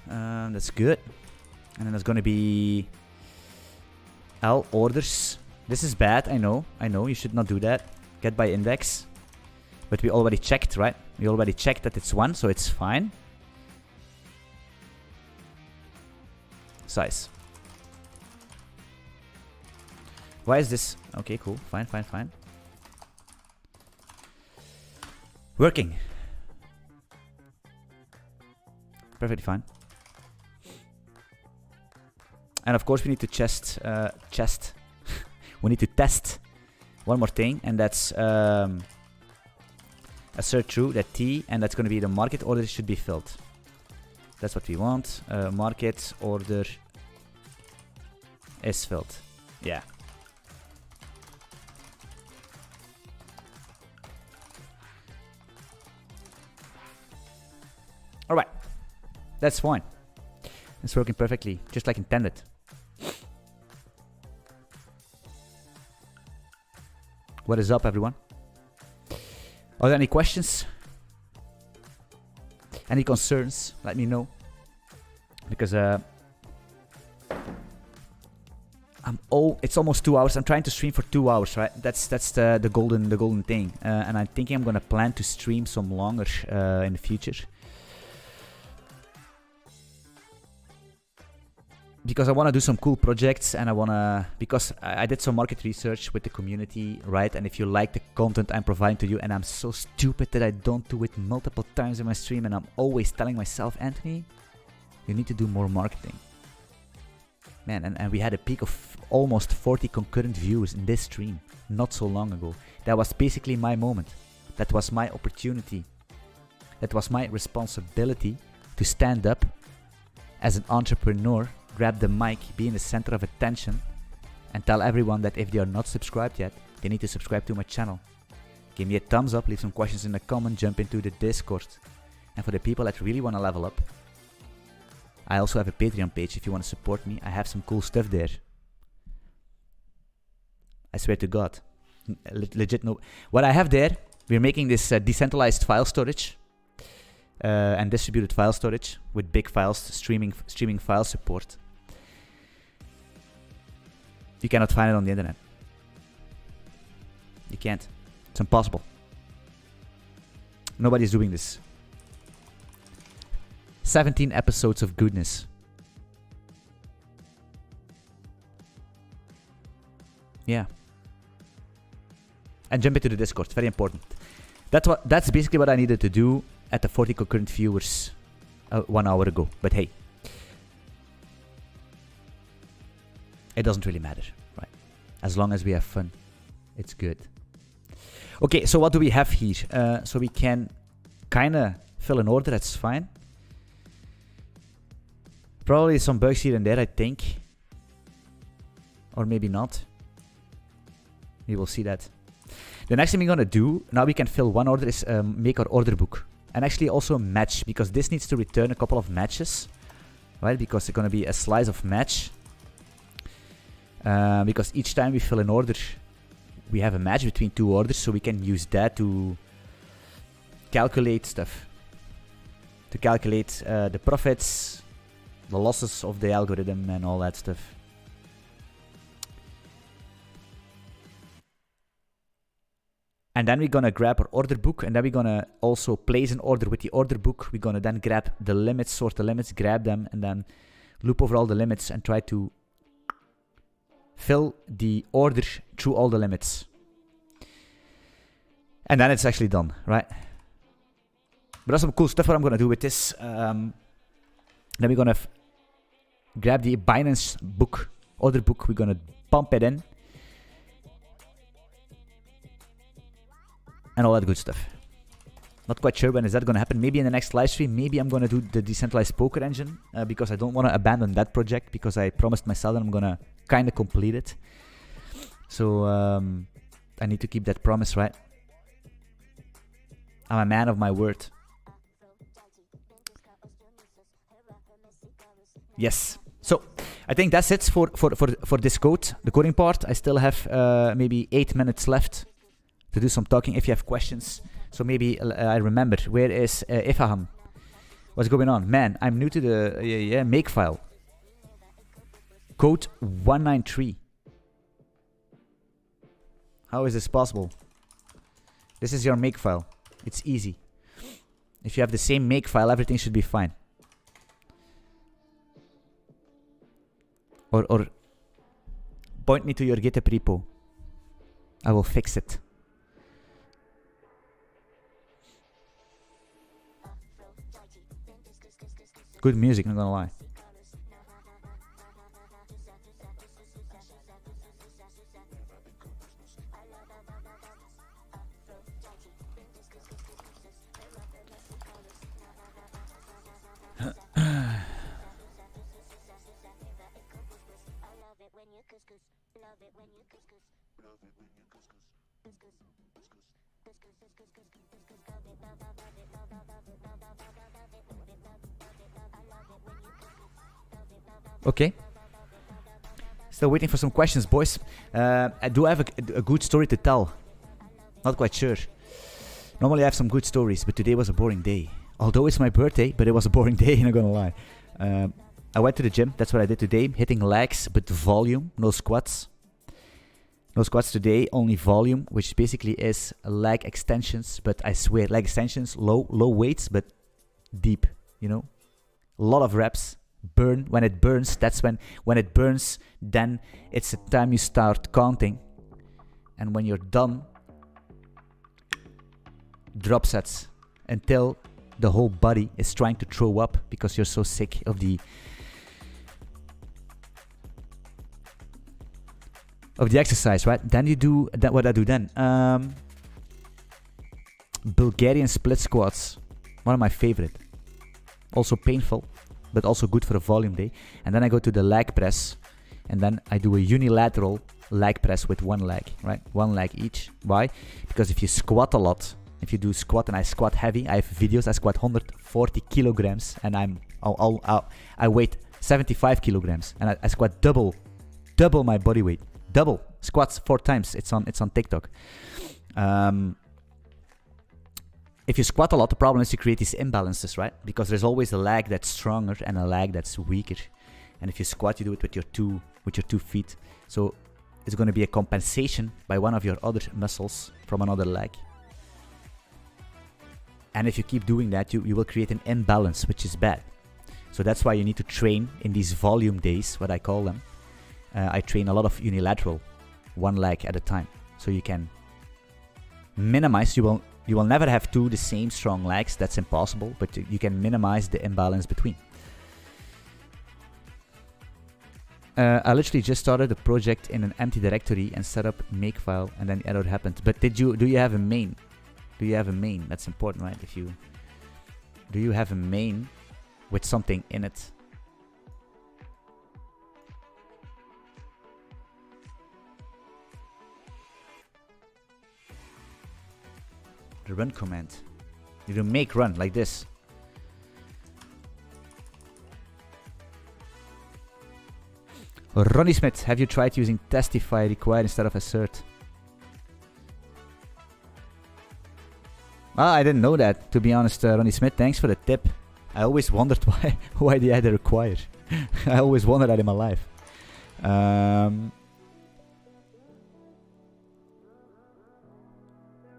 A: That's good. And then there's gonna be... L orders. This is bad, I know. I know, you should not do that. Get by index. But we already checked, right? We already checked that it's 1, so it's fine. Size. Why is this? Okay, cool. Fine, fine, fine. Working. Perfectly fine. And of course we need to we need to test one more thing, and that's assert true that T, and that's going to be the market order should be filled. That's what we want. Market order is filled. Yeah. Alright. That's fine. It's working perfectly, just like intended. What is up, everyone? Are there any questions? Any concerns? Let me know. Because it's almost 2 hours. I'm trying to stream for 2 hours, right? That's the golden thing. And I'm thinking I'm gonna plan to stream some longer in the future. Because I want to do some cool projects, and because I did some market research with the community, right? And if you like the content I'm providing to you, and I'm so stupid that I don't do it multiple times in my stream, and I'm always telling myself, Anthony, you need to do more marketing. Man, and we had a peak of almost 40 concurrent views in this stream not so long ago. That was basically my moment. That was my opportunity. That was my responsibility to stand up as an entrepreneur, grab the mic, be in the center of attention, and tell everyone that if they are not subscribed yet, they need to subscribe to my channel. Give me a thumbs up, leave some questions in the comment, jump into the Discord. And for the people that really want to level up, I also have a Patreon page if you want to support me. I have some cool stuff there. I swear to God. Legit no. What I have there, we're making this decentralized file storage. And distributed file storage with big files, streaming file support. You cannot find it on the internet. You can't. It's impossible. Nobody's doing this. 17 episodes of goodness. Yeah. And jump into the Discord. Very important. That's basically what I needed to do at the 40 concurrent viewers 1 hour ago. But hey, it doesn't really matter, right? As long as we have fun, it's good. Okay, so what do we have here? So we can kind of fill an order, that's fine. Probably some bugs here and there, I think. Or maybe not. We will see that. The next thing we're going to do, now we can fill one order, is make our order book. And actually also match, because this needs to return a couple of matches. Right, because it's going to be a slice of match. Because each time we fill an order, we have a match between two orders, so we can use that to calculate stuff. To calculate the profits, the losses of the algorithm and all that stuff. And then we're gonna grab our order book, and then we're gonna also place an order with the order book. We're gonna then grab the limits, sort the limits, grab them, and then loop over all the limits and try to fill the order through all the limits. And then it's actually done, right? But that's some cool stuff what I'm gonna do with this. Then we're gonna grab the Binance book, order book, we're gonna pump it in. And all that good stuff. Not quite sure when is that gonna happen. Maybe in the next live stream. Maybe I'm gonna do the decentralized poker engine because I don't want to abandon that project because I promised myself that I'm gonna kind of complete it. So I need to keep that promise, right? I'm a man of my word. Yes. So I think that's it for this code, the coding part. I still have maybe 8 minutes left to do some talking if you have questions. So maybe I remember. Where is Ifaham? What's going on? Man, I'm new to the makefile. Code 193. How is this possible? This is your makefile. It's easy. If you have the same makefile, everything should be fine. Or point me to your GitHub repo. I will fix it. Good music, not gonna lie. Okay. Still waiting for some questions, boys. Do I have a good story to tell? Not quite sure. Normally I have some good stories, but today was a boring day. Although it's my birthday, but it was a boring day, not gonna lie. I went to the gym, that's what I did today. Hitting legs, but volume, no squats. No squats today, only volume, which basically is leg extensions. But I swear, leg extensions, low weights, but deep, you know. A lot of reps. Burn. When it burns, that's when it burns, then it's the time you start counting. And when you're done, drop sets until the whole body is trying to throw up because you're so sick of the exercise, right? Then you do that. What I do then? Bulgarian split squats, one of my favorite. Also painful, but also good for a volume day. And then I go to the leg press, and then I do a unilateral leg press with one leg, right? One leg each. Why? Because if you squat a lot, if you do squat, and I squat heavy, I have videos, I squat 140 kilograms, and I weigh 75 kilograms, and I squat double my body weight. Double squats 4 times. It's on TikTok. If you squat a lot, the problem is you create these imbalances, right? Because there's always a leg that's stronger and a leg that's weaker. And if you squat, you do it with your two feet. So it's going to be a compensation by one of your other muscles from another leg. And if you keep doing that, you will create an imbalance, which is bad. So that's why you need to train in these volume days, what I call them. I train a lot of unilateral, one leg at a time. So you can minimize, you will never have the same strong legs, that's impossible, but you can minimize the imbalance between. I literally just started a project in an empty directory and set up makefile, and then the error happened. But do you have a main? Do you have a main? That's important, right? Do you have a main with something in it? The run command. You do make run like this. Ronnie Smith, have you tried using testify required instead of assert? I didn't know that, to be honest, Ronnie Smith. Thanks for the tip. I always wondered why they had to require. I always wondered that in my life.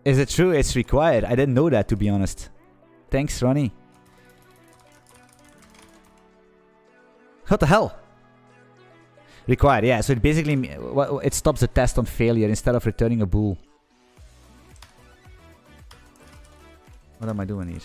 A: Is it true it's required? I didn't know that, to be honest. Thanks, Ronnie. What the hell? Required, yeah. So it basically it stops the test on failure instead of returning a bool. What am I doing here?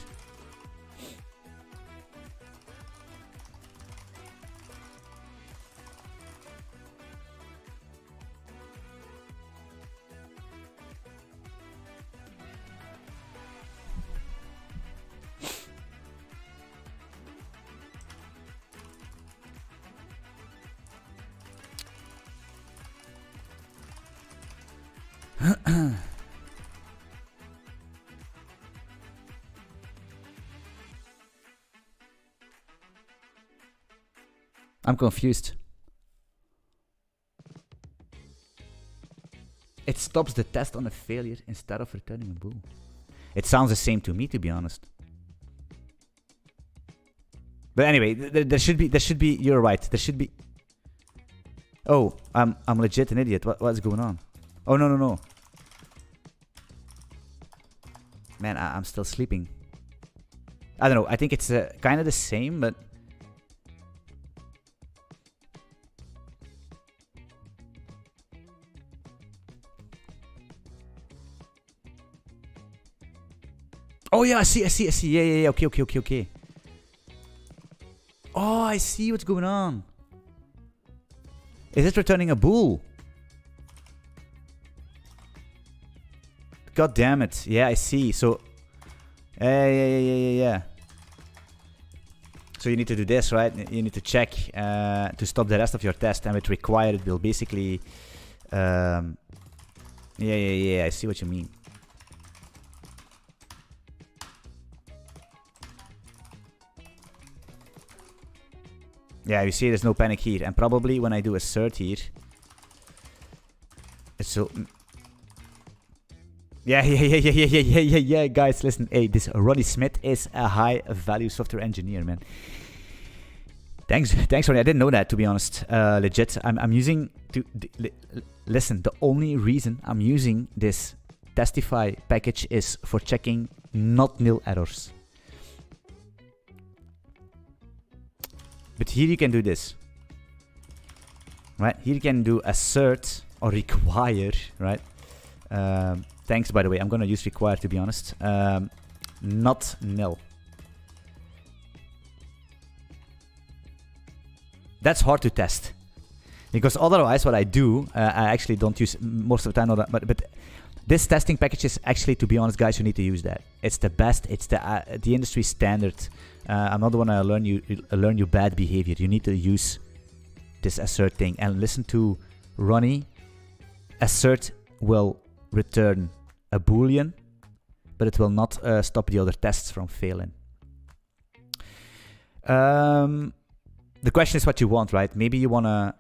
A: I'm confused. It stops the test on a failure instead of returning a bool. It sounds the same to me, to be honest. But anyway, there should be. You're right. There should be. Oh, I'm legit an idiot. What's going on? Oh no. Man, I'm still sleeping. I don't know. I think it's kind of the same, but. Oh yeah, I see. Yeah. Okay. Oh, I see what's going on. Is it returning a bool? God damn it. Yeah, I see. So, yeah. So you need to do this, right? You need to check to stop the rest of your test, and with required it will basically... yeah, I see what you mean. Yeah, you see there's no panic here. And probably when I do assert here... It's so... Yeah, guys, listen. Hey, this Ronnie Smith is a high-value software engineer, man. Thanks, Ronnie. I didn't know that, to be honest. Legit. I'm using... Listen, the only reason I'm using this Testify package is for checking not nil errors. But here you can do this, right? Here you can do assert or require, right? Thanks, by the way. I'm gonna use require, to be honest. Not nil. That's hard to test because otherwise, what I do, I actually don't use most of the time. But this testing package is actually, to be honest, guys, you need to use that. It's the best. It's the industry standard. I'm not the one to learn you bad behavior. You need to use this assert thing and listen to Ronnie. Assert will return a boolean, but it will not stop the other tests from failing. The question is what you want, right? Maybe you want to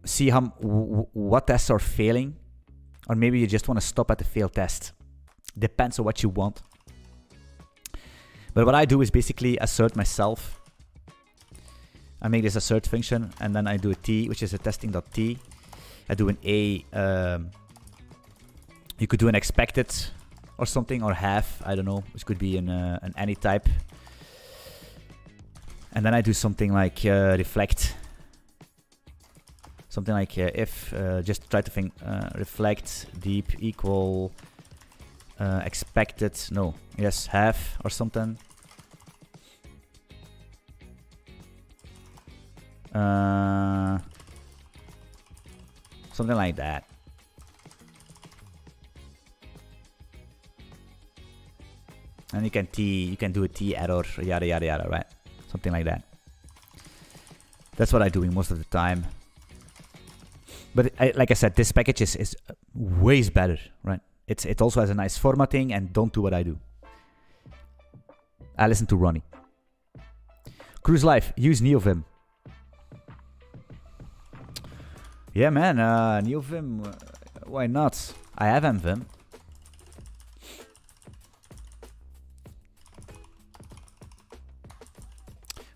A: see what tests are failing, or maybe you just want to stop at the failed test. Depends on what you want. But what I do is basically assert myself. I make this assert function, and then I do a t, which is a testing.t. I do an a. You could do an expected or something, or have, I don't know. Which could be an any type. And then I do something like reflect. Something like if, just try to think, reflect deep equal expected, no, yes, have or something. Something like that. And you can do a t error, yada, right? Something like that. That's what I'm doing most of the time. But like I said, this package is ways better, right? It also has a nice formatting, and don't do what I do. I listen to Ronnie. Cruise Life, use NeoVim. Yeah, man, NeoVim, why not? I have MVim.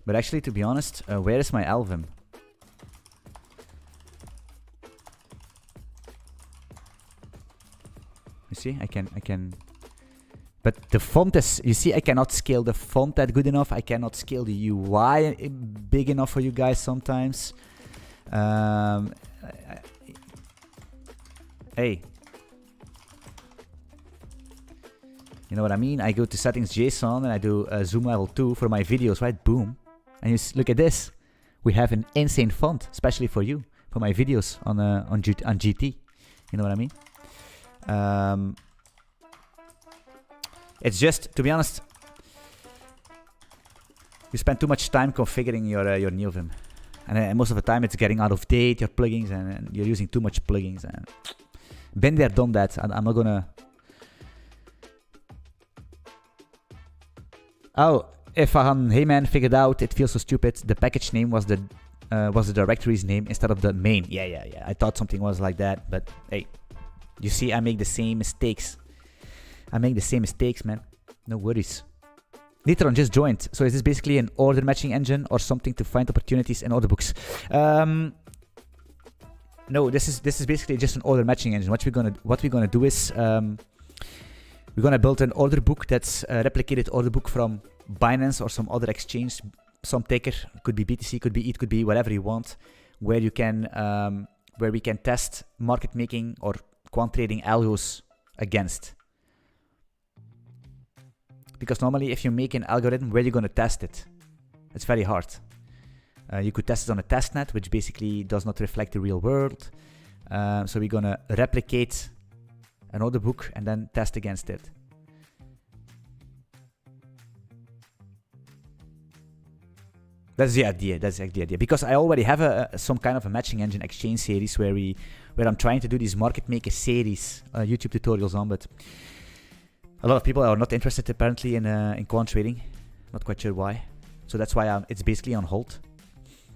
A: But actually, to be honest, where is my LVim? You see, I can. But the font is, you see, I cannot scale the font that good enough. I cannot scale the UI big enough for you guys sometimes. Um, hey. You know what I mean? I go to settings JSON and I do zoom level 2 for my videos, right? Boom. And you look at this. We have an insane font, especially for you, for my videos on GT. You know what I mean? It's just, to be honest, you spend too much time configuring your NeoVim. And most of the time it's getting out of date, your plugins, and you're using too much plugins. And been there, done that. I'm not gonna... Oh, if hey man, figured out, it feels so stupid. The package name was the directory's name instead of the main. Yeah. I thought something was like that, but hey, you see, I make the same mistakes. Man. No worries. Nitron just joined. So is this basically an order matching engine or something to find opportunities in order books? No, this is basically just an order matching engine. What we're gonna do is we're gonna build an order book that's a replicated order book from Binance or some other exchange, some taker. Could be BTC, could be ETH, could be whatever you want, where we can test market making or quant trading algos against. Because normally, if you make an algorithm, where are you gonna test it? It's very hard. You could test it on a testnet, which basically does not reflect the real world. So we're gonna replicate an order book and then test against it. That's the idea. Because I already have some kind of a matching engine exchange series where I'm trying to do these market maker series YouTube tutorials on, but a lot of people are not interested apparently in quant trading. Not quite sure why. So that's why it's basically on hold.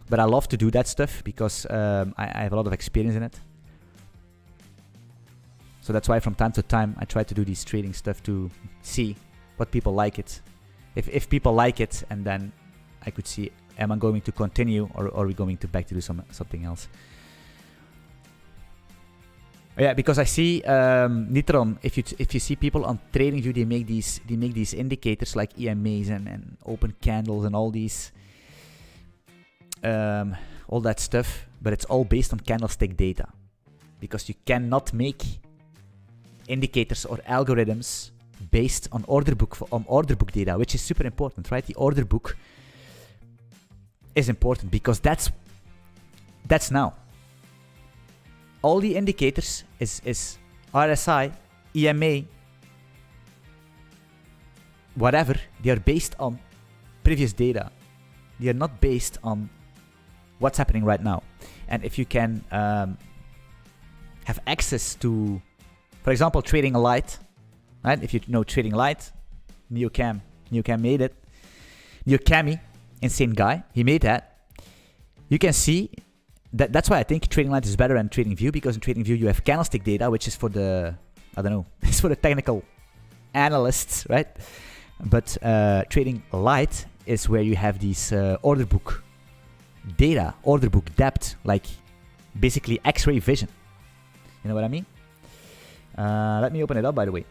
A: But I love to do that stuff because I have a lot of experience in it. So that's why from time to time I try to do these trading stuff to see what people like it. If people like it, and then I could see, am I going to continue or are we going to back to do something else? Yeah, because I see Nitron. If you see people on TradingView, they make these indicators like EMAs and open candles and all these all that stuff, but it's all based on candlestick data, because you cannot make indicators or algorithms based on order book data, which is super important, right? The order book is important because that's now. All the indicators is RSI, EMA, whatever. They are based on previous data. They are not based on what's happening right now. And if you can have access to, for example, trading light, right? If you know trading light, Neocam made it. Neocami, insane guy, he made that. You can see that's why I think trading light is better than TradingView, because in TradingView you have candlestick data, which is for the, I don't know, it's for the technical analysts, right? But trading light is where you have these order book data, order book depth, like basically X-ray vision. You know what I mean? Let me open it up, by the way.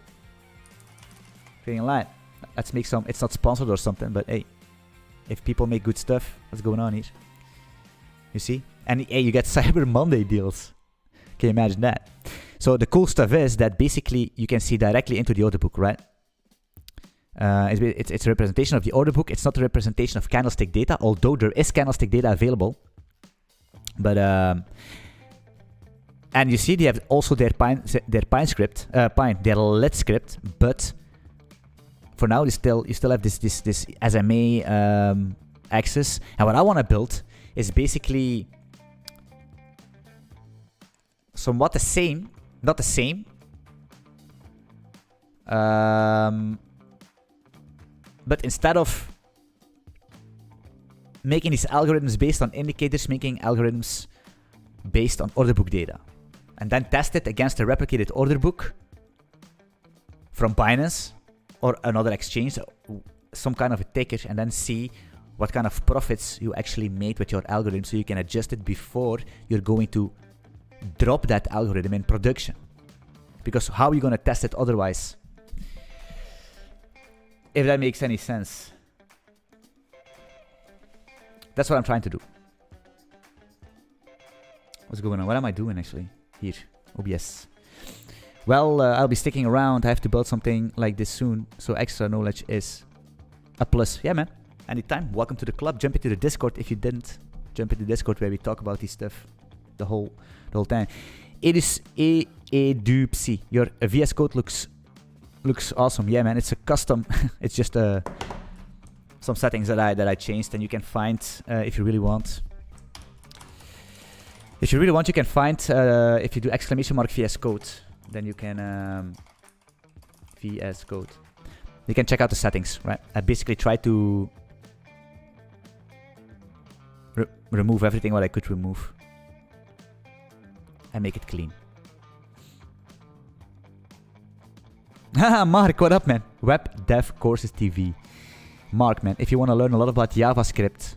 A: Trading light. Let's make some. It's not sponsored or something, but hey, if people make good stuff, what's going on here? You see? And hey, you get Cyber Monday deals. Can you imagine that? So the cool stuff is that basically you can see directly into the order book, right? It's a representation of the order book. It's not a representation of candlestick data, although there is candlestick data available. But and you see they have also their Pine script, their lit script. But for now, you still have this SMA axis. And what I want to build is basically somewhat the same, not the same. But instead of making these algorithms based on indicators, making algorithms based on order book data. And then test it against a replicated order book from Binance or another exchange, some kind of a ticker, and then see what kind of profits you actually made with your algorithm, so you can adjust it before you're going to drop that algorithm in production. Because how are you going to test it otherwise? If that makes any sense. That's what I'm trying to do. What's going on? What am I doing actually? Here, OBS. Well, I'll be sticking around. I have to build something like this soon, so extra knowledge is a plus. Yeah, man. Anytime. Welcome to the club. Jump into the Discord if you didn't. Jump into the Discord where we talk about this stuff the whole time. It is a dupsy. Your VS Code looks awesome. Yeah, man. It's a custom. It's just some settings that I changed, and you can find if you really want. If you really want, you can find if you do !VS Code. Then you can VS Code. You can check out the settings, right? I basically tried to remove everything what I could remove and make it clean. Haha, Mark, what up, man? Web Dev Courses TV. Mark, man, if you want to learn a lot about JavaScript,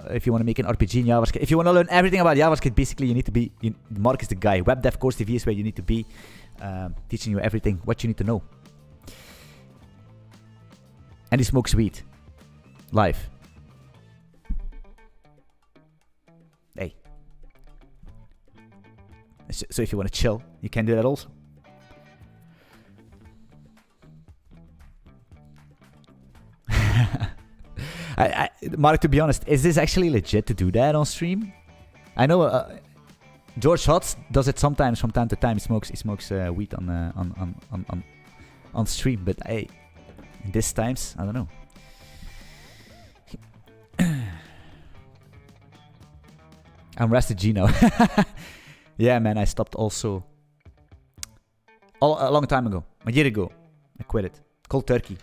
A: if you want to make an RPG in JavaScript, if you want to learn everything about JavaScript, basically you need to be, Mark is the guy. Web Dev Course TV is where you need to be, teaching you everything, what you need to know. And he smokes weed. Live. Hey. So if you want to chill, you can do that also. Mark, to be honest, is this actually legit to do that on stream? I know George Hotz does it sometimes from time to time. He smokes weed on stream, but hey, in these times, I don't know. I'm Rusty G now. Yeah, man, I stopped also a long time ago, a year ago. I quit it. Cold turkey.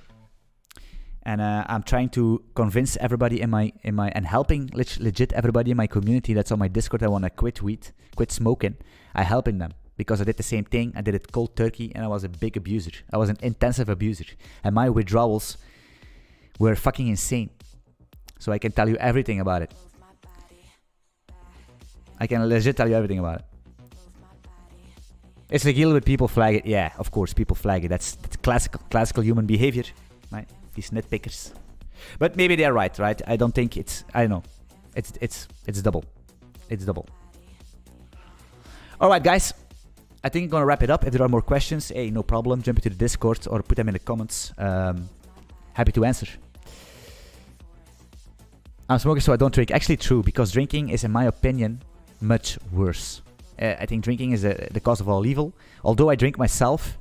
A: And I'm trying to convince everybody in my and helping legit everybody in my community that's on my Discord. I want to quit weed, quit smoking. I'm helping them because I did the same thing. I did it cold turkey, and I was a big abuser. I was an intensive abuser, and my withdrawals were fucking insane. So I can tell you everything about it. I can legit tell you everything about it. It's legal, but people flag it. Yeah, of course, people flag it. That's classical human behavior, right? These nitpickers, but maybe they're right. I don't think it's. I don't know. It's double. It's double. All right, guys. I think I'm gonna wrap it up. If there are more questions, hey, no problem. Jump into the Discord or put them in the comments. Happy to answer. I'm smoking, so I don't drink. Actually, true, because drinking is, in my opinion, much worse. I think drinking is the cause of all evil. Although I drink myself,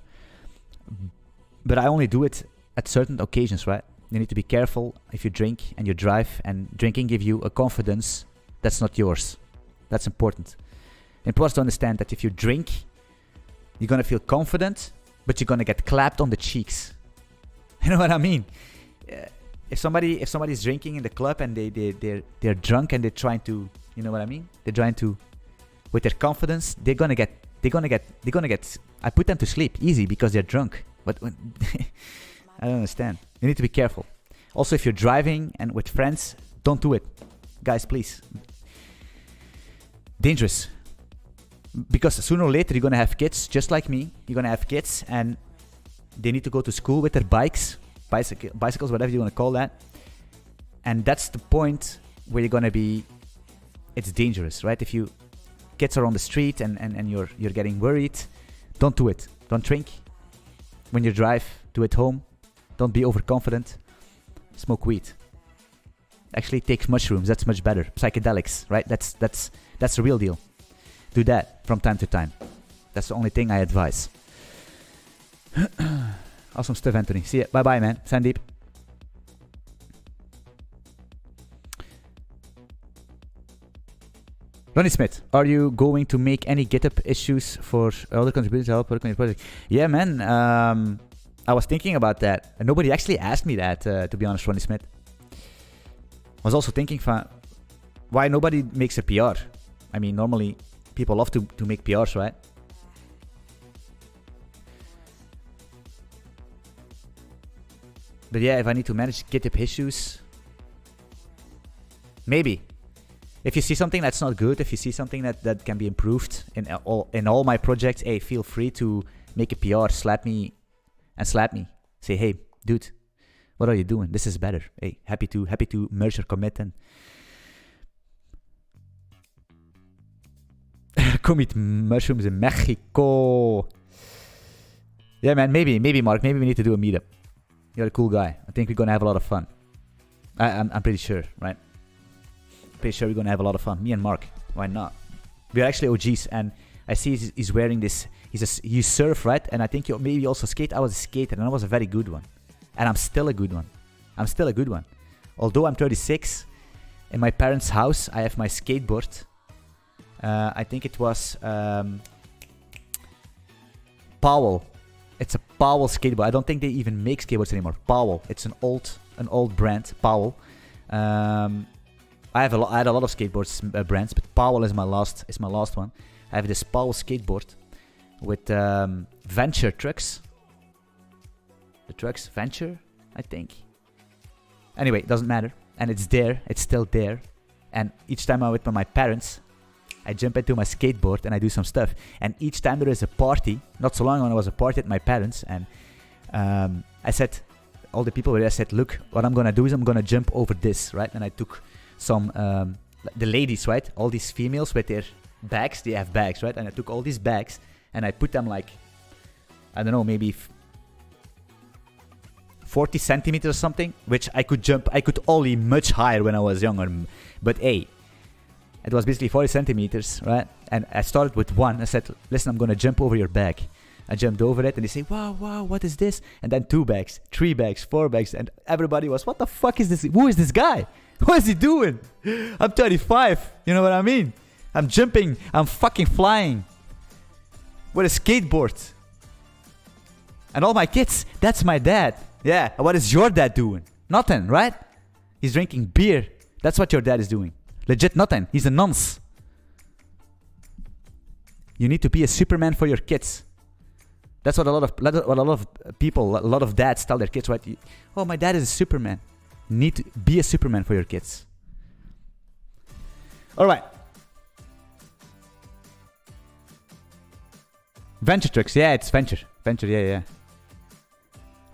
A: but I only do it at certain occasions, right? You need to be careful if you drink and you drive, and drinking gives you a confidence that's not yours. That's important. Important to understand that if you drink, you're gonna feel confident, but you're gonna get clapped on the cheeks. You know what I mean? If somebody's drinking in the club and they're drunk and they're trying to, you know what I mean? They're trying to, with their confidence, they're gonna get. I put them to sleep easy because they're drunk. But when I don't understand. You need to be careful. Also, if you're driving and with friends, don't do it. Guys, please. Dangerous. Because sooner or later, you're going to have kids, just like me. You're going to have kids, and they need to go to school with their bicycles, whatever you want to call that. And that's the point where you're going to be, it's dangerous, right? If you kids are on the street and you're getting worried, don't do it. Don't drink. When you drive, do it home. Don't be overconfident. Smoke weed. Actually, take mushrooms. That's much better. Psychedelics, right? That's the real deal. Do that from time to time. That's the only thing I advise. Awesome stuff, Anthony. See ya. Bye-bye, man. Sandeep. Ronnie Smith, are you going to make any GitHub issues for other contributors to help work on your project? Yeah, man. I was thinking about that. And nobody actually asked me that, to be honest, Ronnie Smith. I was also thinking why nobody makes a PR. I mean, normally people love to make PRs, right? But yeah, if I need to manage GitHub issues, maybe. If you see something that's not good, if you see something that can be improved in all my projects, hey, feel free to make a PR, slap me. Say, hey, dude, what are you doing? This is better. Hey, happy to merge or commit. And Come eat mushrooms in Mexico. Yeah, man, maybe, Mark. Maybe we need to do a meetup. You're a cool guy. I think we're gonna have a lot of fun. I'm pretty sure, right? Pretty sure we're gonna have a lot of fun. Me and Mark. Why not? We're actually OGs, and I see he's wearing this. You surf, right? And I think you maybe also skate. I was a skater, and I was a very good one. And I'm still a good one. Although I'm 36, in my parents' house, I have my skateboard. I think it was Powell. It's a Powell skateboard. I don't think they even make skateboards anymore. Powell. It's an old brand. Powell. I had a lot of skateboards brands, but Powell is my last one. I have this Powell skateboard with Venture trucks. The trucks Venture, I think. Anyway, it doesn't matter. And it's there. It's still there. And each time I'm with my parents, I jump into my skateboard and I do some stuff. And each time there is a party, not so long ago, I was a party at my parents, and I said, all the people were there, I said, look, what I'm gonna do is I'm gonna jump over this, right? And I took some, the ladies, right? All these females with their bags, they have bags, right? And I took all these bags and I put them like, I don't know, maybe 40 centimeters or something, which I could jump. I could only much higher when I was younger, but hey, it was basically 40 centimeters, right? And I started with one. I said, listen, I'm gonna jump over your bag. I jumped over it and they say, wow, what is this? And then 2 bags, 3 bags, 4 bags, and everybody was, what the fuck is this? Who is this guy? What is he doing? I'm 35, you know what I mean? I'm jumping, I'm fucking flying with a skateboard. And all my kids, that's my dad. Yeah, what is your dad doing? Nothing, right? He's drinking beer. That's what your dad is doing. Legit nothing. He's a nonce. You need to be a Superman for your kids. That's what a lot of people, a lot of dads tell their kids, right? Oh, my dad is a Superman. You need to be a Superman for your kids. All right. Venture trucks. Yeah, it's Venture. Venture, yeah.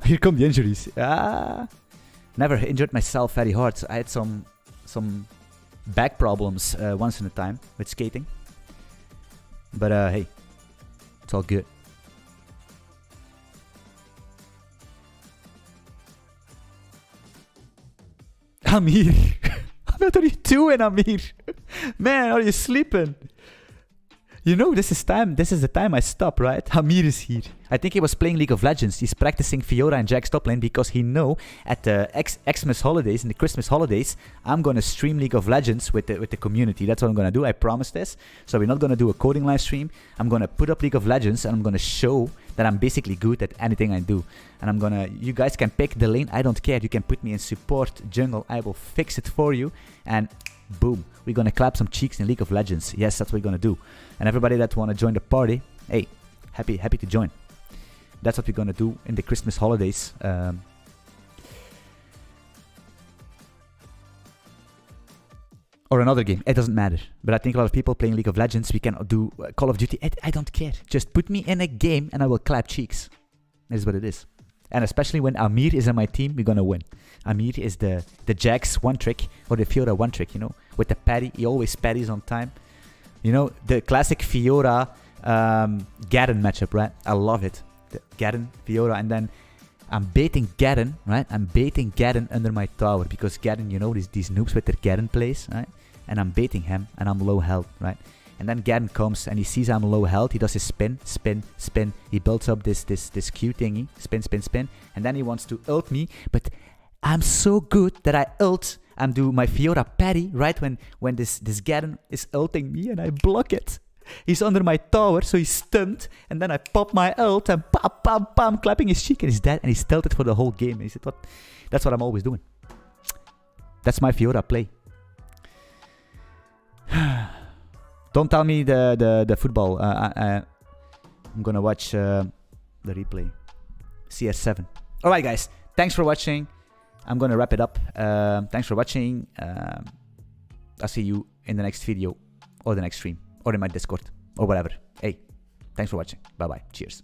A: Here come the injuries. Never injured myself very hard. I had some back problems once in a time with skating. But hey, it's all good. Amir. What are you doing, Amir? Man, are you sleeping? You know, this is the time I stop, right? Amir is here. I think he was playing League of Legends. He's practicing Fiora and Jack's top lane because he know at the Xmas holidays and the Christmas holidays, I'm gonna stream League of Legends with the community. That's what I'm gonna do. I promise this. So we're not gonna do a coding live stream. I'm gonna put up League of Legends and I'm gonna show that I'm basically good at anything I do. And you guys can pick the lane. I don't care. You can put me in support, jungle. I will fix it for you. And boom, we're gonna clap some cheeks in League of Legends. Yes, that's what we're gonna do. And everybody that wanna join the party, hey, happy to join. That's what we're gonna do in the Christmas holidays. Or another game, it doesn't matter. But I think a lot of people playing League of Legends, we can do Call of Duty. I don't care. Just put me in a game and I will clap cheeks. That is what it is. And especially when Amir is on my team, we're gonna win. Amir is the Jax one trick, or the Fiora one trick, you know, with the parry. He always parries on time. You know, the classic Fiora Garen matchup, right? I love it. The Garen, Fiora, and then I'm baiting Garen, right? I'm baiting Garen under my tower because Garen, you know, these noobs with their Garen plays, right? And I'm baiting him and I'm low health, right? And then Garen comes and he sees I'm low health. He does his spin. He builds up this Q thingy, spin, and then he wants to ult me. But I'm so good that I ult and do my Fiora parry right when this Garen is ulting me and I block it. He's under my tower, so he's stunned, and then I pop my ult and pam, clapping his cheek, and he's dead, and he's tilted for the whole game. And he said, "What? That's what I'm always doing. That's my Fiora play." Don't tell me the football. I'm gonna watch the replay. CR7. All right, guys. Thanks for watching. I'm gonna wrap it up. Thanks for watching. I'll see you in the next video or the next stream or in my Discord or whatever. Hey, thanks for watching. Bye bye. Cheers.